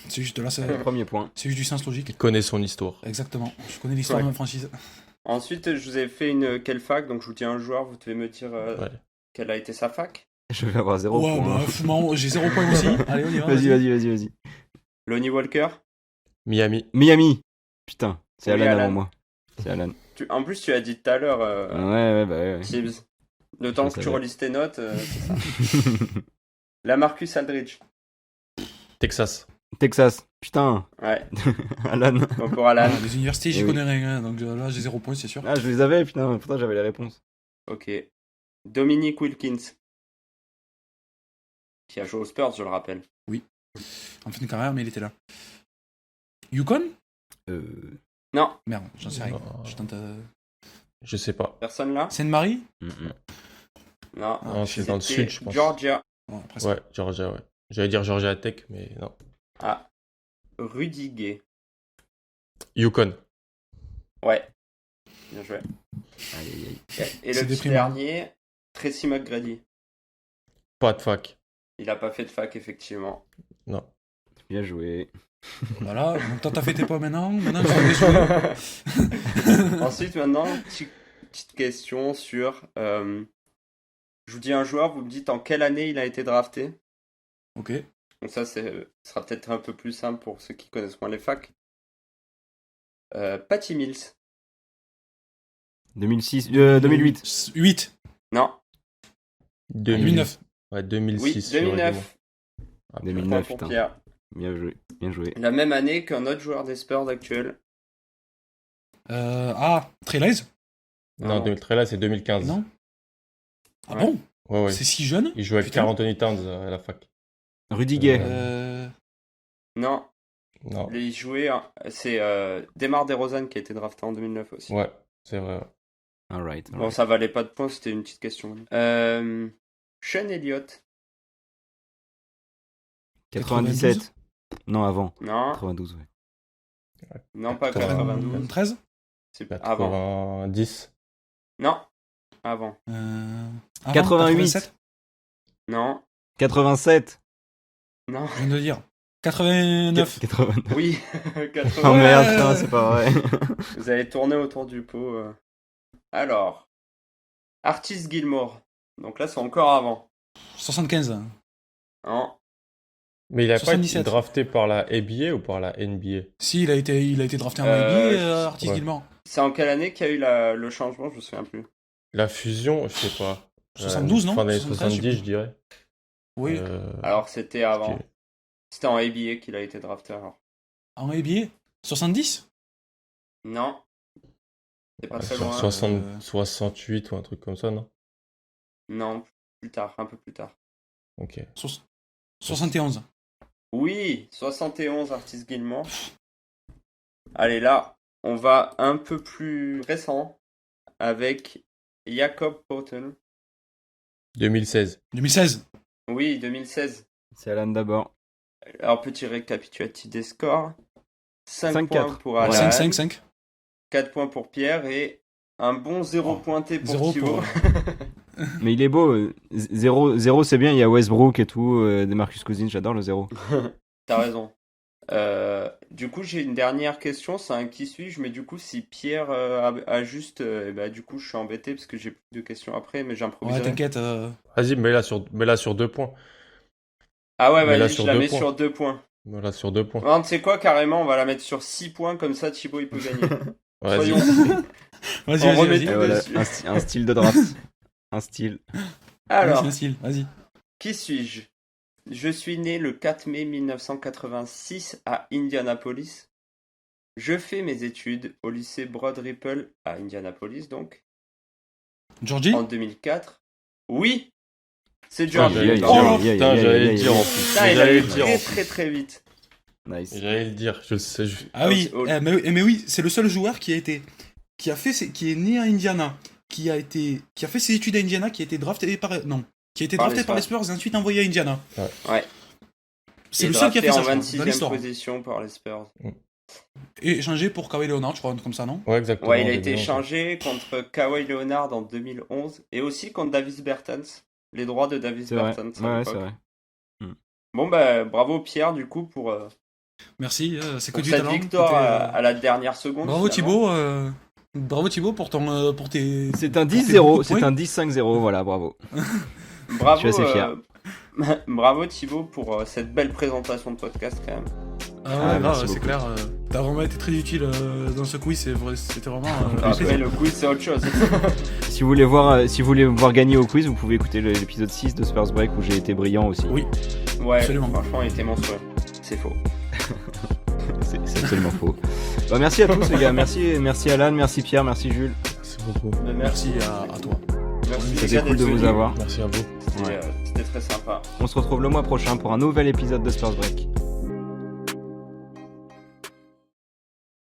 C'est juste là, c'est Premier point. juste du sens logique. Il connaît son histoire. Exactement. Je connais l'histoire Ouais. de ma franchise. Ensuite, je vous ai fait quelle fac, donc je vous dis un joueur, vous devez me dire Ouais. quelle a été sa fac. Je vais avoir 0 Ouais, point. bah, marrant, j'ai 0 points aussi. Allez, on y va. Vas-y. Lonnie Walker. Miami. Miami. Putain, c'est Oui, Alan Alan. avant moi. C'est Alan. En plus, tu as dit tout à l'heure, Ouais. Tibbs. Le temps que tu savais. relises tes notes, c'est ça. Lamarcus Aldridge. Texas. Texas. Putain, Ouais, Alan. bon pour Alan. Ah, les universités, j'y Eh oui. connais rien. Hein, donc là, j'ai 0 points, c'est sûr. Ah, je les avais, putain. Pourtant, j'avais les réponses. Ok. Dominique Wilkins. Qui a joué aux Spurs, je le rappelle. En fin de carrière, mais il était là. Yukon Non, Merde, j'en sais rien. Non. Je tente. Je sais pas. personne là. Sainte-Marie Non, Non, c'est dans le c'était sud, je pense. Georgia. Bon, après, Ouais, Georgia, ouais. J'allais dire Georgia Tech, mais non. Ah, Rudy Gay. Yukon. Ouais, bien joué. Aïe. Et C'est le petit déprimant. dernier, Tracy McGrady. Pas de fac. Il a pas fait de fac, effectivement. Non. Bien joué. Voilà, donc toi, t'as fait tes points maintenant. Maintenant, il faut aller jouer. Ensuite, maintenant, petite question sur... je vous dis un joueur, vous me dites en quelle année il a été drafté. Ok. Donc ça, ce sera peut-être un peu plus simple pour ceux qui connaissent moins les facs. Patty Mills. 2008. 8. Non, 2009. Ouais, oui, 2006. 2009. Ah, 2009, Point pour putain. Pierre. Bien joué. La même année qu'un autre joueur des Spurs actuel. Trey Lyles Non, 2013, là, c'est 2015. Non Ah Ouais. bon Ouais. C'est si jeune Il jouait avec Putain. Karl Anthony Towns à la fac. Rudy Gay. Non, Non. il jouait... C'est Demar DeRozan qui a été drafté en 2009 aussi. Ouais, c'est vrai. ouais. Alright. Bon, ça valait pas de points, c'était une petite question. Sean Elliott. 97. Non, avant. Non, 92, ouais. non pas 92. 92. 13 C'est avant. 90. Non, avant. 88. Non, 87. non. Je viens de le dire. 89. 89. Oui, Oh 80. merde, putain, c'est pas vrai. Vous allez tourner autour du pot. Alors, Artis Gilmore. Donc là, c'est encore avant. 75. Non, Mais il a pas été 77. drafté par la ABA ou par la NBA? Si, il a été drafté en Euh, NBA, Artis ouais. Gilmore. c'est en quelle année qu'il y a eu le changement? Je me souviens plus. La fusion, je sais pas. 72, non Fin des 73, 70, je dirais. Oui. Alors, c'était avant. C'était en ABA qu'il a été drafté alors. En NBA 70 Non, c'est pas très Sur loin. 68 ou un truc comme ça, non? Non, plus tard, un peu plus tard. Ok. 71. Oui, 71 Artis Gilmore. Allez, là, on va un peu plus récent avec Jakob Poeltl. 2016. 2016. Oui, 2016. C'est Alan d'abord. Alors, petit récapitulatif des scores. 5 5-4. points pour Ouais. Alan. 5, 5, 5. 4 points pour Pierre et un bon 0 pointé pour 0 Thibaut. Mais il est beau. 0, c'est bien. Il y a Westbrook et tout. Des Marcus Cousins, j'adore le 0. T'as raison. Du coup, j'ai une dernière question, c'est un qui suis-je, mais du coup, si Pierre a juste, du coup, je suis embêté parce que j'ai plus de questions après, mais Ouais, j'improviserai. t'inquiète. Vas-y, mets-la sur 2 points. Ah ouais, Mets-la vas-y, sur je la 2 mets points. sur 2 points. Mets-la sur 2 points. Non, tu sais quoi, carrément, on va la mettre sur 6 points, comme ça, Thibaut, il peut gagner. Vas-y. Soyons fous. Vas-y, On remet vas-y. tout Et voilà, dessus. un style de draft. Un style. Alors, Vas-y, style, vas-y. qui suis-je? Je suis né le 4 mai 1986 à Indianapolis. Je fais mes études au lycée Broad Ripple à Indianapolis, donc, Georgie? en 2004. Oui, c'est Putain, Georgie. j'allais le dire. Oh, Putain, j'allais le dire en plus. Putain, il J'allais allait le dire en très plus. très très vite. Nice. J'allais le dire, je sais. Ah oui, Oh. mais oui, c'est le seul joueur qui est né à Indiana, qui a fait ses études à Indiana, qui a été drafté par les Spurs et ensuite envoyé à Indiana. Ouais. C'est Et le seul qui a fait ça, drafté en je crois, dans 26e l'histoire. position par les Spurs. Et échangé pour Kawhi Leonard, je crois, comme ça, non? Ouais, exactement. Ouais, il a j'ai été bien échangé contre Kawhi Leonard en 2011 et aussi contre Davis Bertans. Les droits de Davis C'est vrai. Bertans à Ouais, l'époque. c'est vrai. Bon, bah, bravo Pierre, du coup, pour Merci, c'est que pour du cette talent. victoire Côté, à la dernière seconde. Bravo finalement. Thibaut, bravo Thibaut pour tes. C'est un Pour tes 10-0. beaucoup de C'est points. un 10-5-0. Voilà, bravo. Bravo, Je suis assez fier. bravo Thibaut pour cette belle présentation de podcast quand même. Ah ouais, Ah, non, merci c'est beaucoup. clair. T'as vraiment été très utile dans ce quiz, c'était vraiment. Après le quiz c'est autre chose. Si vous voulez me voir gagner au quiz, vous pouvez écouter l'épisode 6 de Spurs Break où j'ai été brillant aussi. Oui, Ouais, Absolument. franchement il était monstrueux. C'est faux. C'est absolument faux. Bah, merci à tous les gars. Merci Alan, merci Pierre, merci Jules. Merci beaucoup. Mais merci à toi. Merci les C'était gars cool de d'être vous venus. avoir. Merci à vous. C'était très sympa. On se retrouve le mois prochain pour un nouvel épisode de Spurs Break.